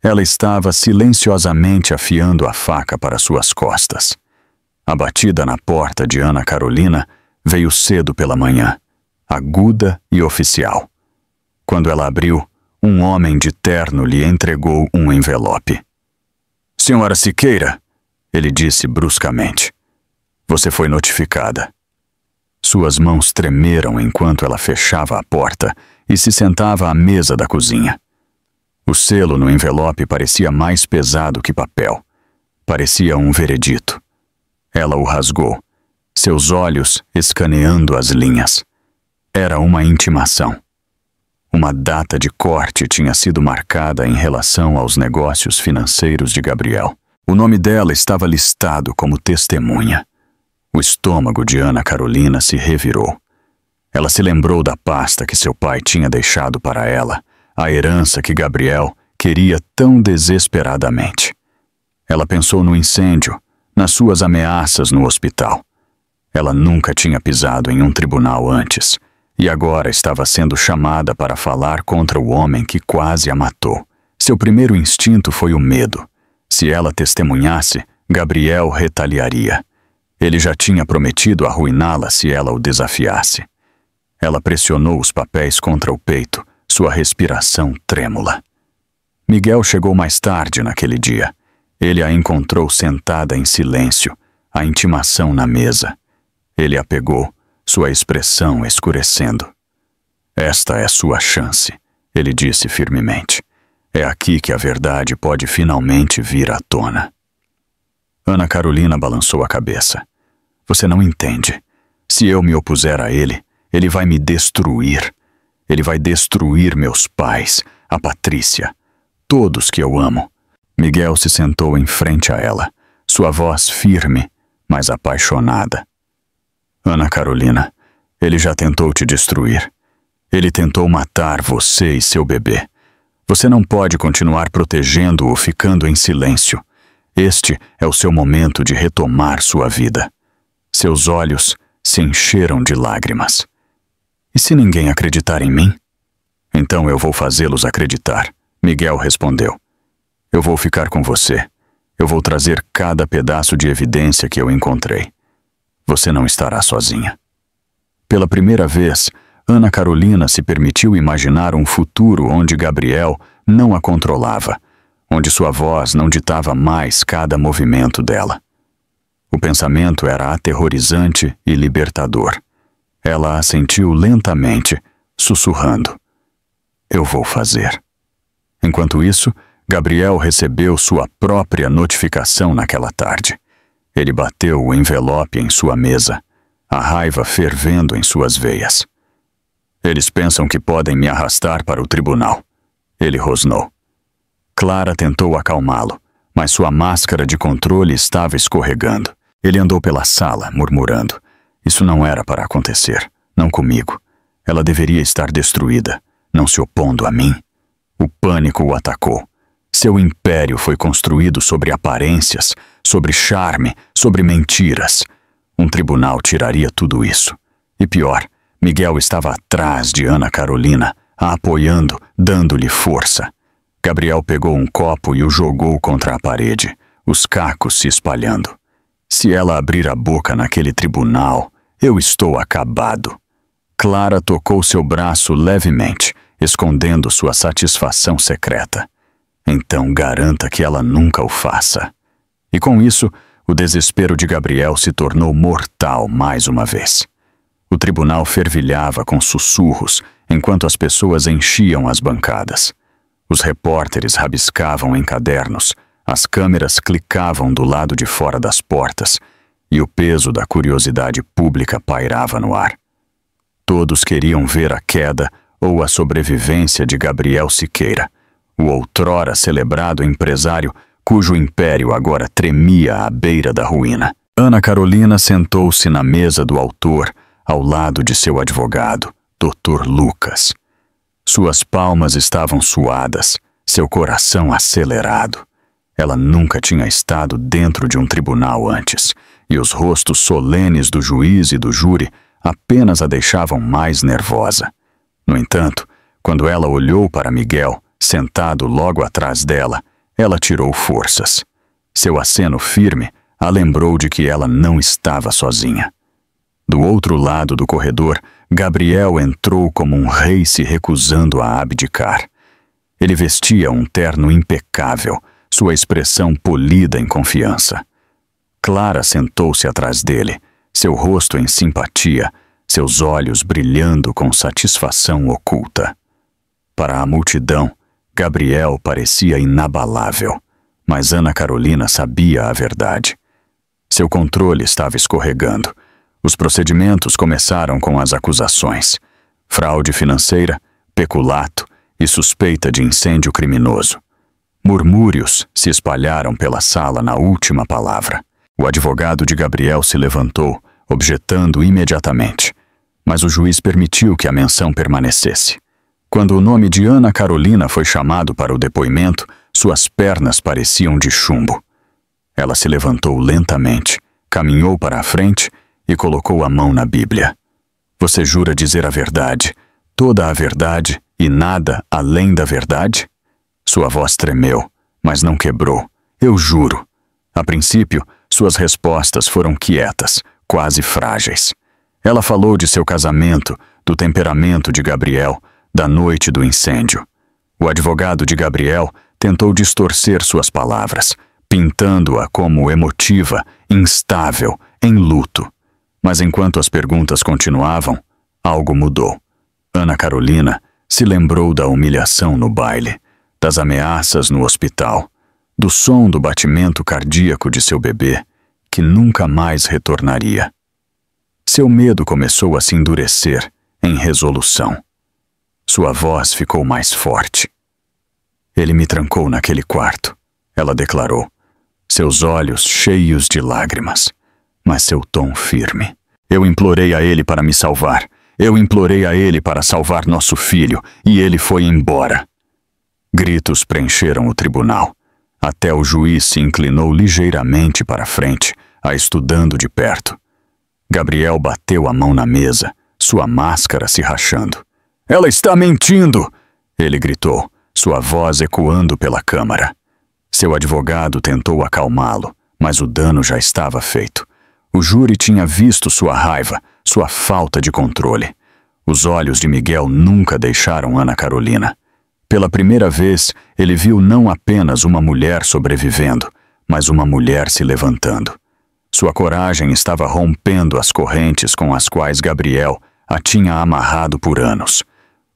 ela estava silenciosamente afiando a faca para suas costas. A batida na porta de Ana Carolina veio cedo pela manhã, aguda e oficial. Quando ela abriu, um homem de terno lhe entregou um envelope. "Senhora Siqueira", ele disse bruscamente, "você foi notificada." Suas mãos tremeram enquanto ela fechava a porta e se sentava à mesa da cozinha. O selo no envelope parecia mais pesado que papel. Parecia um veredito. Ela o rasgou, seus olhos escaneando as linhas. Era uma intimação. Uma data de corte tinha sido marcada em relação aos negócios financeiros de Gabriel. O nome dela estava listado como testemunha. O estômago de Ana Carolina se revirou. Ela se lembrou da pasta que seu pai tinha deixado para ela, a herança que Gabriel queria tão desesperadamente. Ela pensou no incêndio, nas suas ameaças no hospital. Ela nunca tinha pisado em um tribunal antes, e agora estava sendo chamada para falar contra o homem que quase a matou. Seu primeiro instinto foi o medo. Se ela testemunhasse, Gabriel retaliaria. Ele já tinha prometido arruiná-la se ela o desafiasse. Ela pressionou os papéis contra o peito, sua respiração trêmula. Miguel chegou mais tarde naquele dia. Ele a encontrou sentada em silêncio, a intimação na mesa. Ele a pegou, sua expressão escurecendo. "Esta é sua chance", ele disse firmemente. "É aqui que a verdade pode finalmente vir à tona." Ana Carolina balançou a cabeça. "Você não entende. Se eu me opuser a ele, ele vai me destruir. Ele vai destruir meus pais, a Patrícia, todos que eu amo." Miguel se sentou em frente a ela, sua voz firme, mas apaixonada. "Ana Carolina, ele já tentou te destruir. Ele tentou matar você e seu bebê. Você não pode continuar protegendo-o ficando em silêncio. Este é o seu momento de retomar sua vida." Seus olhos se encheram de lágrimas. "E se ninguém acreditar em mim?" "Então eu vou fazê-los acreditar", Miguel respondeu. "Eu vou ficar com você. Eu vou trazer cada pedaço de evidência que eu encontrei. Você não estará sozinha." Pela primeira vez, Ana Carolina se permitiu imaginar um futuro onde Gabriel não a controlava, onde sua voz não ditava mais cada movimento dela. O pensamento era aterrorizante e libertador. Ela a sentiu lentamente, sussurrando: "Eu vou fazer." Enquanto isso, Gabriel recebeu sua própria notificação naquela tarde. Ele bateu o envelope em sua mesa, a raiva fervendo em suas veias. "Eles pensam que podem me arrastar para o tribunal", ele rosnou. Clara tentou acalmá-lo, mas sua máscara de controle estava escorregando. Ele andou pela sala, murmurando: "Isso não era para acontecer, não comigo. Ela deveria estar destruída, não se opondo a mim." O pânico o atacou. Seu império foi construído sobre aparências, sobre charme, sobre mentiras. Um tribunal tiraria tudo isso. E pior, Miguel estava atrás de Ana Carolina, a apoiando, dando-lhe força. Gabriel pegou um copo e o jogou contra a parede, os cacos se espalhando. "Se ela abrir a boca naquele tribunal, eu estou acabado." Clara tocou seu braço levemente, escondendo sua satisfação secreta. "Então garanta que ela nunca o faça." E com isso, o desespero de Gabriel se tornou mortal mais uma vez. O tribunal fervilhava com sussurros enquanto as pessoas enchiam as bancadas. Os repórteres rabiscavam em cadernos, as câmeras clicavam do lado de fora das portas e o peso da curiosidade pública pairava no ar. Todos queriam ver a queda ou a sobrevivência de Gabriel Siqueira, o outrora celebrado empresário cujo império agora tremia à beira da ruína. Ana Carolina sentou-se na mesa do autor, ao lado de seu advogado, Dr. Lucas. Suas palmas estavam suadas, seu coração acelerado. Ela nunca tinha estado dentro de um tribunal antes, e os rostos solenes do juiz e do júri apenas a deixavam mais nervosa. No entanto, quando ela olhou para Miguel, sentado logo atrás dela, ela tirou forças. Seu aceno firme a lembrou de que ela não estava sozinha. Do outro lado do corredor, Gabriel entrou como um rei se recusando a abdicar. Ele vestia um terno impecável, sua expressão polida em confiança. Clara sentou-se atrás dele, seu rosto em simpatia, seus olhos brilhando com satisfação oculta. Para a multidão, Gabriel parecia inabalável, mas Ana Carolina sabia a verdade. Seu controle estava escorregando. Os procedimentos começaram com as acusações: fraude financeira, peculato e suspeita de incêndio criminoso. Murmúrios se espalharam pela sala na última palavra. O advogado de Gabriel se levantou, objetando imediatamente, mas o juiz permitiu que a menção permanecesse. Quando o nome de Ana Carolina foi chamado para o depoimento, suas pernas pareciam de chumbo. Ela se levantou lentamente, caminhou para a frente e colocou a mão na Bíblia. Você jura dizer a verdade, toda a verdade e nada além da verdade? Sua voz tremeu, mas não quebrou. Eu juro. A princípio, suas respostas foram quietas, quase frágeis. Ela falou de seu casamento, do temperamento de Gabriel, da noite do incêndio. O advogado de Gabriel tentou distorcer suas palavras, pintando-a como emotiva, instável, em luto. Mas enquanto as perguntas continuavam, algo mudou. Ana Carolina se lembrou da humilhação no baile, das ameaças no hospital, do som do batimento cardíaco de seu bebê, que nunca mais retornaria. Seu medo começou a se endurecer em resolução. Sua voz ficou mais forte. Ele me trancou naquele quarto, ela declarou, seus olhos cheios de lágrimas, mas seu tom firme. Eu implorei a ele para me salvar. Eu implorei a ele para salvar nosso filho, e ele foi embora. Gritos preencheram o tribunal. Até o juiz se inclinou ligeiramente para a frente, a estudando de perto. Gabriel bateu a mão na mesa, sua máscara se rachando. Ela está mentindo! Ele gritou, sua voz ecoando pela câmara. Seu advogado tentou acalmá-lo, mas o dano já estava feito. O júri tinha visto sua raiva, sua falta de controle. Os olhos de Miguel nunca deixaram Ana Carolina. Pela primeira vez, ele viu não apenas uma mulher sobrevivendo, mas uma mulher se levantando. Sua coragem estava rompendo as correntes com as quais Gabriel a tinha amarrado por anos.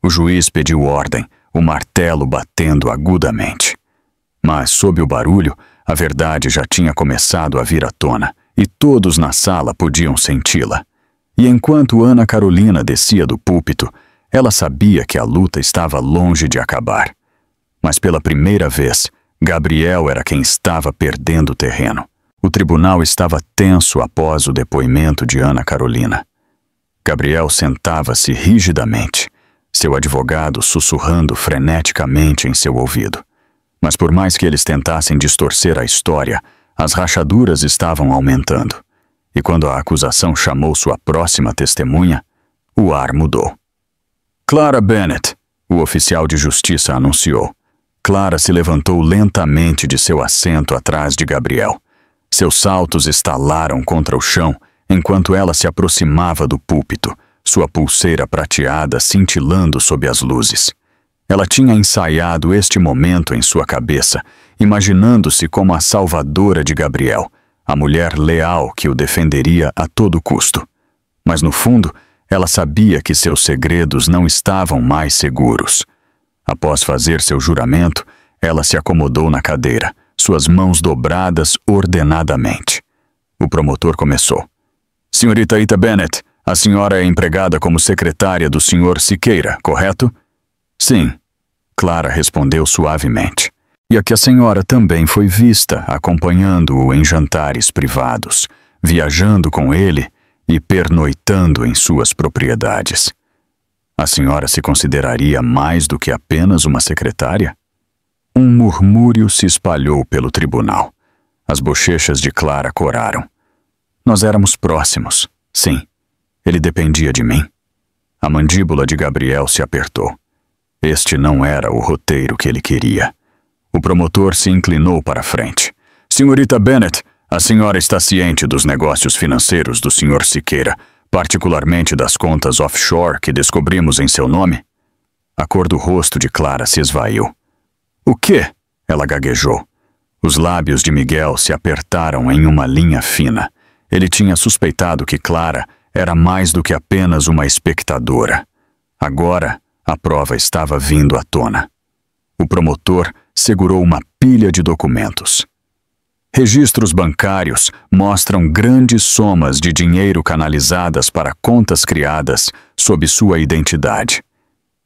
O juiz pediu ordem, o martelo batendo agudamente. Mas, sob o barulho, a verdade já tinha começado a vir à tona, e todos na sala podiam senti-la. E enquanto Ana Carolina descia do púlpito, ela sabia que a luta estava longe de acabar. Mas pela primeira vez, Gabriel era quem estava perdendo terreno. O tribunal estava tenso após o depoimento de Ana Carolina. Gabriel sentava-se rigidamente, seu advogado sussurrando freneticamente em seu ouvido. Mas por mais que eles tentassem distorcer a história, as rachaduras estavam aumentando. E quando a acusação chamou sua próxima testemunha, o ar mudou. Clara Bennett, o oficial de justiça anunciou. Clara se levantou lentamente de seu assento atrás de Gabriel. Seus saltos estalaram contra o chão enquanto ela se aproximava do púlpito, sua pulseira prateada cintilando sob as luzes. Ela tinha ensaiado este momento em sua cabeça, imaginando-se como a salvadora de Gabriel, a mulher leal que o defenderia a todo custo. Mas no fundo, ela sabia que seus segredos não estavam mais seguros. Após fazer seu juramento, ela se acomodou na cadeira, suas mãos dobradas ordenadamente. O promotor começou. Senhorita Ita Bennett, a senhora é empregada como secretária do Sr. Siqueira, correto? Sim, Clara respondeu suavemente. E a que a senhora também foi vista acompanhando-o em jantares privados, viajando com ele e pernoitando em suas propriedades. A senhora se consideraria mais do que apenas uma secretária? Um murmúrio se espalhou pelo tribunal. As bochechas de Clara coraram. Nós éramos próximos, sim. Ele dependia de mim. A mandíbula de Gabriel se apertou. Este não era o roteiro que ele queria. O promotor se inclinou para a frente. Senhorita Bennett, a senhora está ciente dos negócios financeiros do Sr. Siqueira, particularmente das contas offshore que descobrimos em seu nome? A cor do rosto de Clara se esvaiu. O quê? Ela gaguejou. Os lábios de Miguel se apertaram em uma linha fina. Ele tinha suspeitado que Clara era mais do que apenas uma espectadora. Agora, a prova estava vindo à tona. O promotor segurou uma pilha de documentos. Registros bancários mostram grandes somas de dinheiro canalizadas para contas criadas sob sua identidade.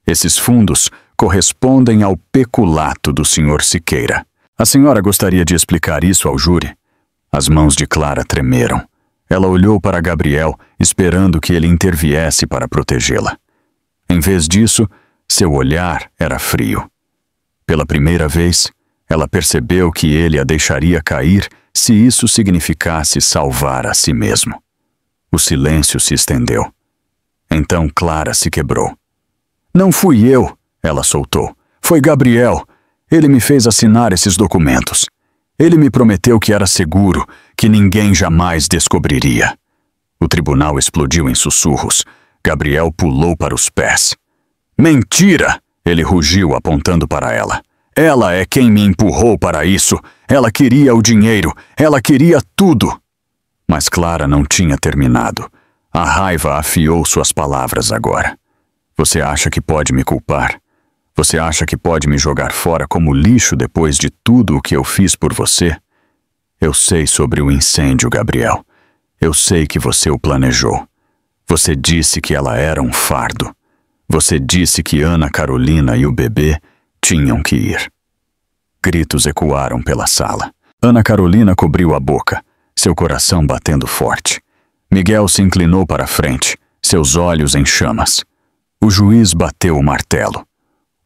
Esses fundos correspondem ao peculato do Sr. Siqueira. A senhora gostaria de explicar isso ao júri? As mãos de Clara tremeram. Ela olhou para Gabriel, esperando que ele interviesse para protegê-la. Em vez disso, seu olhar era frio. Pela primeira vez, ela percebeu que ele a deixaria cair se isso significasse salvar a si mesmo. O silêncio se estendeu. Então Clara se quebrou. Não fui eu, ela soltou. Foi Gabriel. Ele me fez assinar esses documentos. Ele me prometeu que era seguro, que ninguém jamais descobriria. O tribunal explodiu em sussurros. Gabriel pulou para os pés. Mentira! Ele rugiu apontando para ela. Ela é quem me empurrou para isso. Ela queria o dinheiro. Ela queria tudo. Mas Clara não tinha terminado. A raiva afiou suas palavras agora. Você acha que pode me culpar? Você acha que pode me jogar fora como lixo depois de tudo o que eu fiz por você? Eu sei sobre o incêndio, Gabriel. Eu sei que você o planejou. Você disse que ela era um fardo. Você disse que Ana Carolina e o bebê tinham que ir. Gritos ecoaram pela sala. Ana Carolina cobriu a boca, seu coração batendo forte. Miguel se inclinou para a frente, seus olhos em chamas. O juiz bateu o martelo.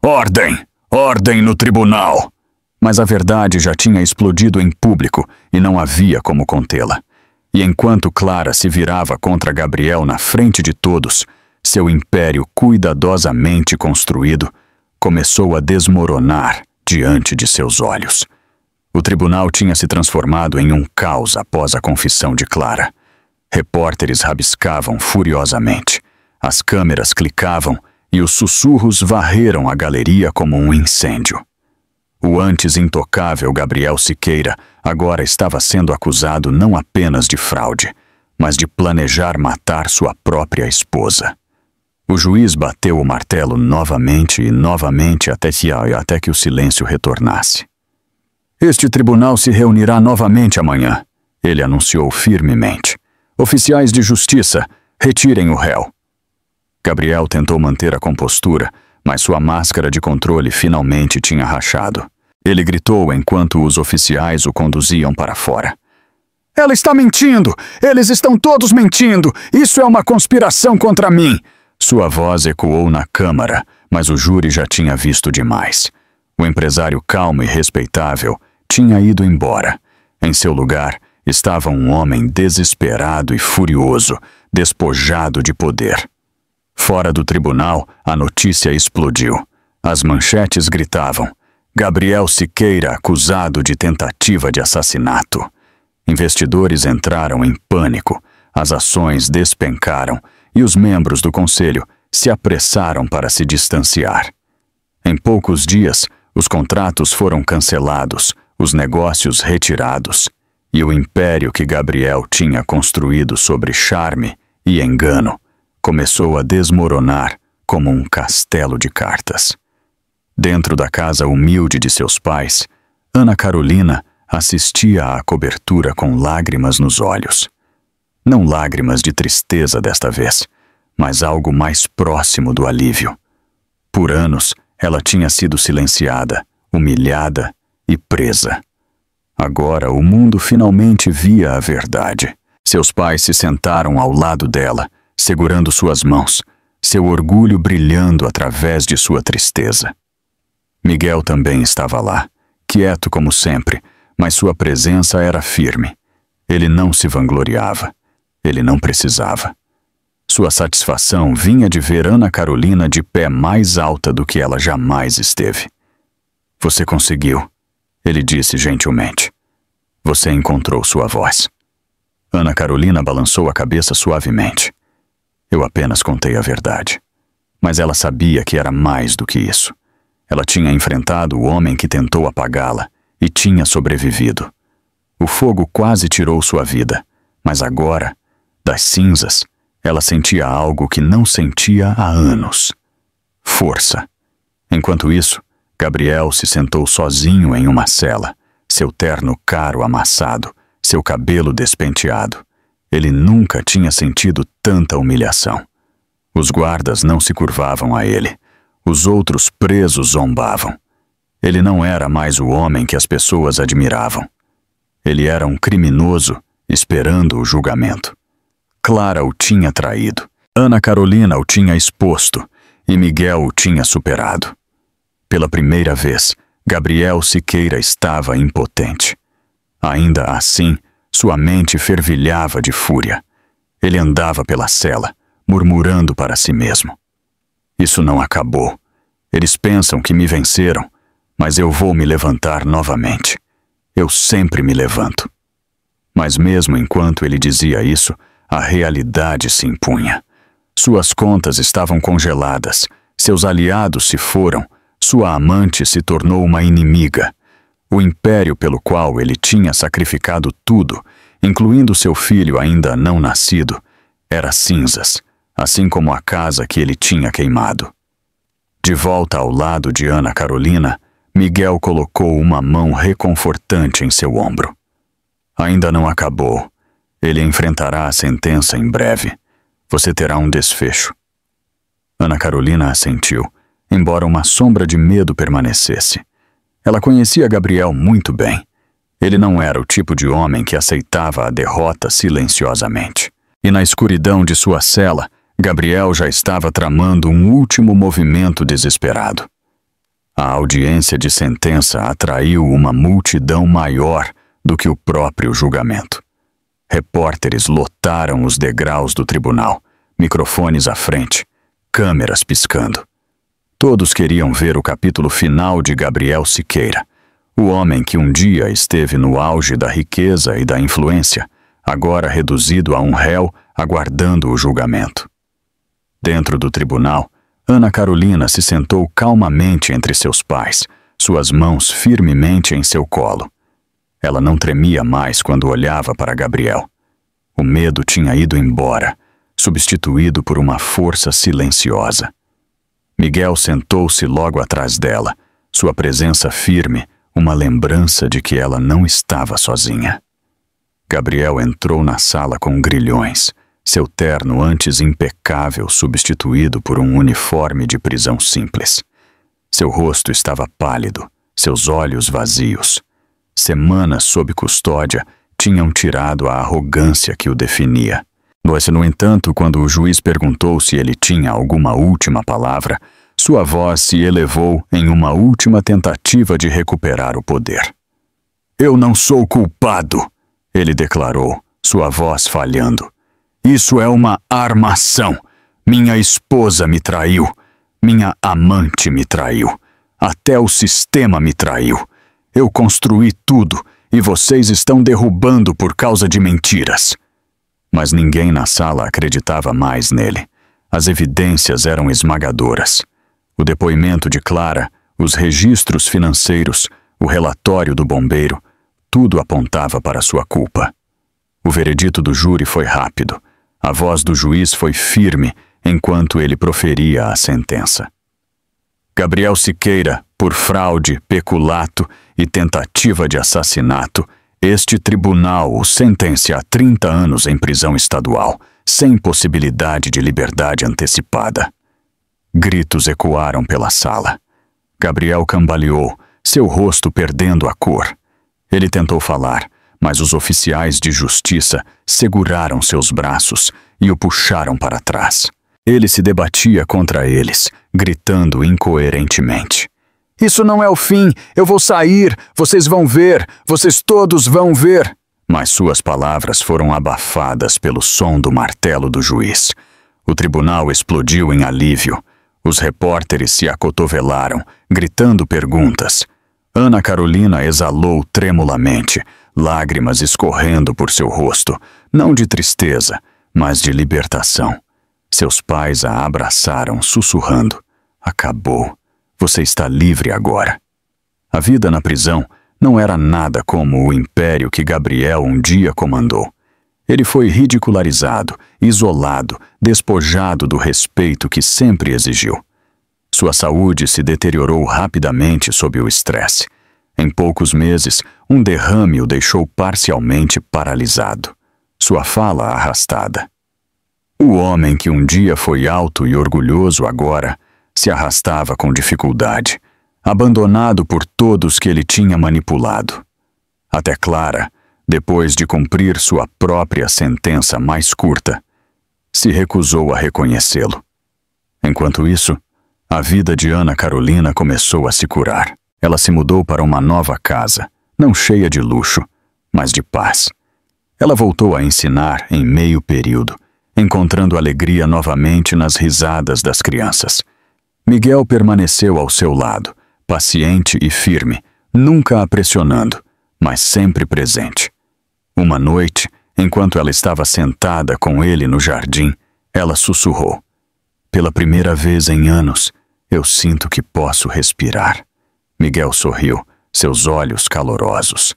Ordem! Ordem no tribunal! Mas a verdade já tinha explodido em público e não havia como contê-la. E enquanto Clara se virava contra Gabriel na frente de todos, seu império cuidadosamente construído começou a desmoronar diante de seus olhos. O tribunal tinha se transformado em um caos após a confissão de Clara. Repórteres rabiscavam furiosamente. As câmeras clicavam e os sussurros varreram a galeria como um incêndio. O antes intocável Gabriel Siqueira agora estava sendo acusado não apenas de fraude, mas de planejar matar sua própria esposa. O juiz bateu o martelo novamente e novamente até que o silêncio retornasse. Este tribunal se reunirá novamente amanhã, ele anunciou firmemente. Oficiais de justiça, retirem o réu. Gabriel tentou manter a compostura, mas sua máscara de controle finalmente tinha rachado. Ele gritou enquanto os oficiais o conduziam para fora. Ela está mentindo! Eles estão todos mentindo! Isso é uma conspiração contra mim! Sua voz ecoou na câmara, mas o júri já tinha visto demais. O empresário calmo e respeitável tinha ido embora. Em seu lugar estava um homem desesperado e furioso, despojado de poder. Fora do tribunal, a notícia explodiu. As manchetes gritavam: Gabriel Siqueira acusado de tentativa de assassinato. Investidores entraram em pânico, as ações despencaram e os membros do conselho se apressaram para se distanciar. Em poucos dias, os contratos foram cancelados, os negócios retirados, e o império que Gabriel tinha construído sobre charme e engano começou a desmoronar como um castelo de cartas. Dentro da casa humilde de seus pais, Ana Carolina assistia à cobertura com lágrimas nos olhos. Não lágrimas de tristeza desta vez, mas algo mais próximo do alívio. Por anos, ela tinha sido silenciada, humilhada e presa. Agora o mundo finalmente via a verdade. Seus pais se sentaram ao lado dela, segurando suas mãos, seu orgulho brilhando através de sua tristeza. Miguel também estava lá, quieto como sempre, mas sua presença era firme. Ele não se vangloriava. Ele não precisava. Sua satisfação vinha de ver Ana Carolina de pé mais alta do que ela jamais esteve. Você conseguiu, ele disse gentilmente. Você encontrou sua voz. Ana Carolina balançou a cabeça suavemente. Eu apenas contei a verdade. Mas ela sabia que era mais do que isso. Ela tinha enfrentado o homem que tentou apagá-la e tinha sobrevivido. O fogo quase tirou sua vida, mas agora, das cinzas, ela sentia algo que não sentia há anos. Força. Enquanto isso, Gabriel se sentou sozinho em uma cela, seu terno caro amassado, seu cabelo despenteado. Ele nunca tinha sentido tanta humilhação. Os guardas não se curvavam a ele. Os outros presos zombavam. Ele não era mais o homem que as pessoas admiravam. Ele era um criminoso esperando o julgamento. Clara o tinha traído. Ana Carolina o tinha exposto e Miguel o tinha superado. Pela primeira vez, Gabriel Siqueira estava impotente. Ainda assim, sua mente fervilhava de fúria. Ele andava pela cela, murmurando para si mesmo. Isso não acabou. Eles pensam que me venceram, mas eu vou me levantar novamente. Eu sempre me levanto. Mas mesmo enquanto ele dizia isso, a realidade se impunha. Suas contas estavam congeladas, seus aliados se foram, sua amante se tornou uma inimiga. O império pelo qual ele tinha sacrificado tudo, incluindo seu filho ainda não nascido, era cinzas, assim como a casa que ele tinha queimado. De volta ao lado de Ana Carolina, Miguel colocou uma mão reconfortante em seu ombro. Ainda não acabou. Ele enfrentará a sentença em breve. Você terá um desfecho. Ana Carolina assentiu, embora uma sombra de medo permanecesse. Ela conhecia Gabriel muito bem. Ele não era o tipo de homem que aceitava a derrota silenciosamente. E na escuridão de sua cela, Gabriel já estava tramando um último movimento desesperado. A audiência de sentença atraiu uma multidão maior do que o próprio julgamento. Repórteres lotaram os degraus do tribunal, microfones à frente, câmeras piscando. Todos queriam ver o capítulo final de Gabriel Siqueira, o homem que um dia esteve no auge da riqueza e da influência, agora reduzido a um réu aguardando o julgamento. Dentro do tribunal, Ana Carolina se sentou calmamente entre seus pais, suas mãos firmemente em seu colo. Ela não tremia mais quando olhava para Gabriel. O medo tinha ido embora, substituído por uma força silenciosa. Miguel sentou-se logo atrás dela, sua presença firme, uma lembrança de que ela não estava sozinha. Gabriel entrou na sala com grilhões, seu terno antes impecável substituído por um uniforme de prisão simples. Seu rosto estava pálido, seus olhos vazios. Semanas sob custódia tinham tirado a arrogância que o definia. Mas, no entanto, quando o juiz perguntou se ele tinha alguma última palavra, sua voz se elevou em uma última tentativa de recuperar o poder. "Eu não sou culpado", ele declarou, sua voz falhando. "Isso é uma armação. Minha esposa me traiu. Minha amante me traiu. Até o sistema me traiu. Eu construí tudo e vocês estão derrubando por causa de mentiras." Mas ninguém na sala acreditava mais nele. As evidências eram esmagadoras. O depoimento de Clara, os registros financeiros, o relatório do bombeiro, tudo apontava para sua culpa. O veredito do júri foi rápido. A voz do juiz foi firme enquanto ele proferia a sentença. Gabriel Siqueira, por fraude, peculato e tentativa de assassinato, este tribunal o sentencia a 30 anos em prisão estadual, sem possibilidade de liberdade antecipada. Gritos ecoaram pela sala. Gabriel cambaleou, seu rosto perdendo a cor. Ele tentou falar, mas os oficiais de justiça seguraram seus braços e o puxaram para trás. Ele se debatia contra eles, gritando incoerentemente. "Isso não é o fim, eu vou sair, vocês vão ver, vocês todos vão ver." Mas suas palavras foram abafadas pelo som do martelo do juiz. O tribunal explodiu em alívio. Os repórteres se acotovelaram, gritando perguntas. Ana Carolina exalou tremulamente, lágrimas escorrendo por seu rosto, não de tristeza, mas de libertação. Seus pais a abraçaram, sussurrando. "Acabou. Você está livre agora." A vida na prisão não era nada como o império que Gabriel um dia comandou. Ele foi ridicularizado, isolado, despojado do respeito que sempre exigiu. Sua saúde se deteriorou rapidamente sob o estresse. Em poucos meses, um derrame o deixou parcialmente paralisado. Sua fala arrastada. O homem que um dia foi alto e orgulhoso agora se arrastava com dificuldade, abandonado por todos que ele tinha manipulado. Até Clara, depois de cumprir sua própria sentença mais curta, se recusou a reconhecê-lo. Enquanto isso, a vida de Ana Carolina começou a se curar. Ela se mudou para uma nova casa, não cheia de luxo, mas de paz. Ela voltou a ensinar em meio período, encontrando alegria novamente nas risadas das crianças. Miguel permaneceu ao seu lado, paciente e firme, nunca a pressionando, mas sempre presente. Uma noite, enquanto ela estava sentada com ele no jardim, ela sussurrou: "Pela primeira vez em anos, eu sinto que posso respirar." Miguel sorriu, seus olhos calorosos.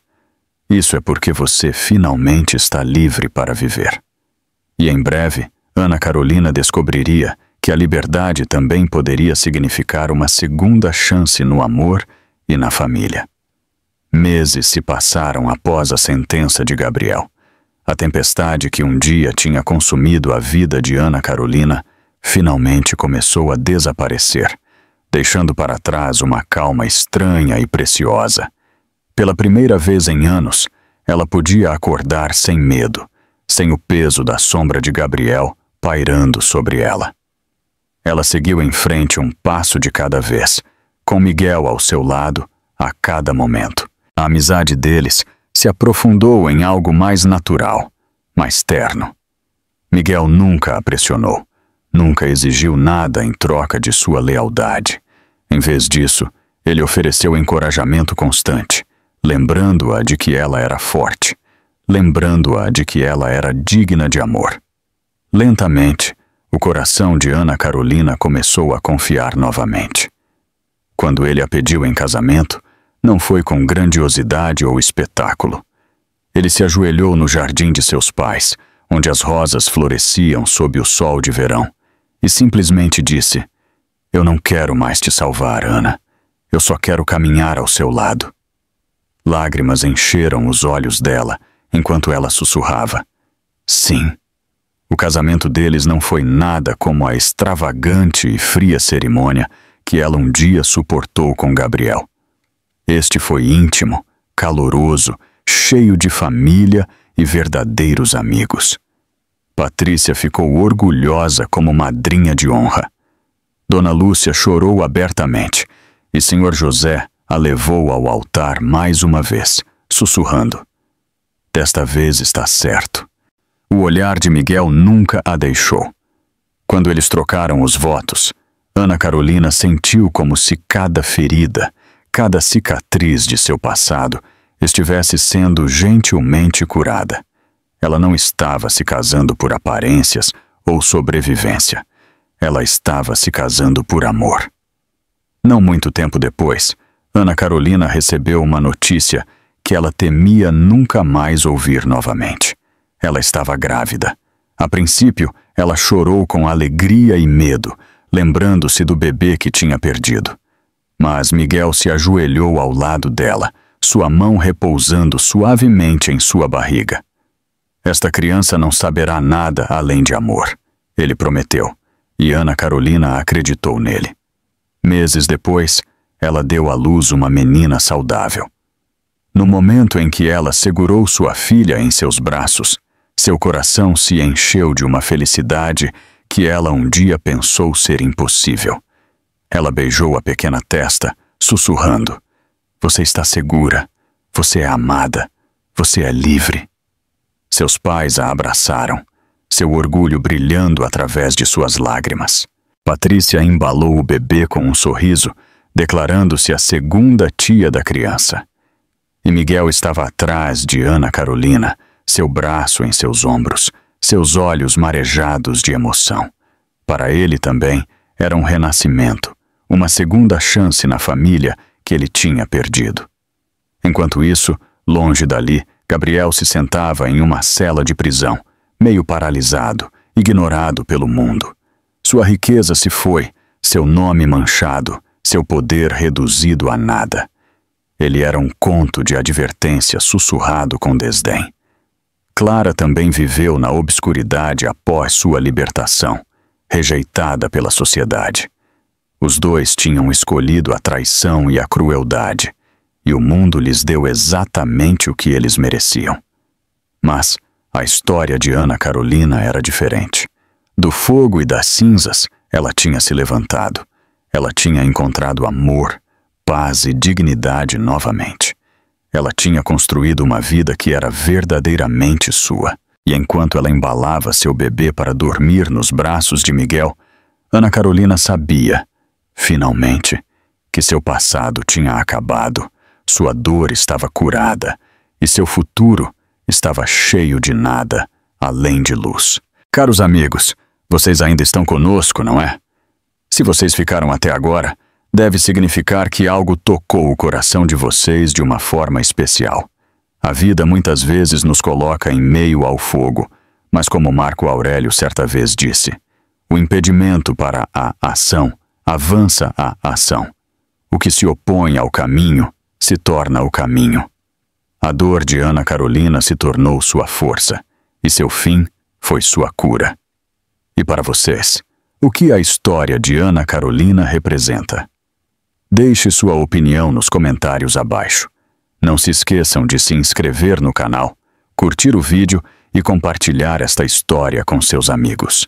"Isso é porque você finalmente está livre para viver." E em breve, Ana Carolina descobriria que a liberdade também poderia significar uma segunda chance no amor e na família. Meses se passaram após a sentença de Gabriel. A tempestade que um dia tinha consumido a vida de Ana Carolina finalmente começou a desaparecer, deixando para trás uma calma estranha e preciosa. Pela primeira vez em anos, ela podia acordar sem medo, sem o peso da sombra de Gabriel pairando sobre ela. Ela seguiu em frente um passo de cada vez, com Miguel ao seu lado a cada momento. A amizade deles se aprofundou em algo mais natural, mais terno. Miguel nunca a pressionou, nunca exigiu nada em troca de sua lealdade. Em vez disso, ele ofereceu encorajamento constante, lembrando-a de que ela era forte, lembrando-a de que ela era digna de amor. Lentamente, o coração de Ana Carolina começou a confiar novamente. Quando ele a pediu em casamento, não foi com grandiosidade ou espetáculo. Ele se ajoelhou no jardim de seus pais, onde as rosas floresciam sob o sol de verão, e simplesmente disse: "Eu não quero mais te salvar, Ana. Eu só quero caminhar ao seu lado." Lágrimas encheram os olhos dela, enquanto ela sussurrava: "Sim." O casamento deles não foi nada como a extravagante e fria cerimônia que ela um dia suportou com Gabriel. Este foi íntimo, caloroso, cheio de família e verdadeiros amigos. Patrícia ficou orgulhosa como madrinha de honra. Dona Lúcia chorou abertamente, e Senhor José a levou ao altar mais uma vez, sussurrando: "Desta vez está certo." O olhar de Miguel nunca a deixou. Quando eles trocaram os votos, Ana Carolina sentiu como se cada ferida, cada cicatriz de seu passado estivesse sendo gentilmente curada. Ela não estava se casando por aparências ou sobrevivência. Ela estava se casando por amor. Não muito tempo depois, Ana Carolina recebeu uma notícia que ela temia nunca mais ouvir novamente. Ela estava grávida. A princípio, ela chorou com alegria e medo, lembrando-se do bebê que tinha perdido. Mas Miguel se ajoelhou ao lado dela, sua mão repousando suavemente em sua barriga. "Esta criança não saberá nada além de amor", ele prometeu, e Ana Carolina acreditou nele. Meses depois, ela deu à luz uma menina saudável. No momento em que ela segurou sua filha em seus braços, seu coração se encheu de uma felicidade que ela um dia pensou ser impossível. Ela beijou a pequena testa, sussurrando: "Você está segura, você é amada, você é livre." Seus pais a abraçaram, seu orgulho brilhando através de suas lágrimas. Patrícia embalou o bebê com um sorriso, declarando-se a segunda tia da criança. E Miguel estava atrás de Ana Carolina, seu braço em seus ombros, seus olhos marejados de emoção. Para ele também era um renascimento, uma segunda chance na família que ele tinha perdido. Enquanto isso, longe dali, Gabriel se sentava em uma cela de prisão, meio paralisado, ignorado pelo mundo. Sua riqueza se foi, seu nome manchado, seu poder reduzido a nada. Ele era um conto de advertência sussurrado com desdém. Clara também viveu na obscuridade após sua libertação, rejeitada pela sociedade. Os dois tinham escolhido a traição e a crueldade, e o mundo lhes deu exatamente o que eles mereciam. Mas a história de Ana Carolina era diferente. Do fogo e das cinzas, ela tinha se levantado. Ela tinha encontrado amor, paz e dignidade novamente. Ela tinha construído uma vida que era verdadeiramente sua. E enquanto ela embalava seu bebê para dormir nos braços de Miguel, Ana Carolina sabia, finalmente, que seu passado tinha acabado, sua dor estava curada e seu futuro estava cheio de nada além de luz. Caros amigos, vocês ainda estão conosco, não é? Se vocês ficaram até agora, deve significar que algo tocou o coração de vocês de uma forma especial. A vida muitas vezes nos coloca em meio ao fogo, mas como Marco Aurélio certa vez disse, o impedimento para a ação avança a ação. O que se opõe ao caminho se torna o caminho. A dor de Ana Carolina se tornou sua força, e seu fim foi sua cura. E para vocês, o que a história de Ana Carolina representa? Deixe sua opinião nos comentários abaixo. Não se esqueçam de se inscrever no canal, curtir o vídeo e compartilhar esta história com seus amigos.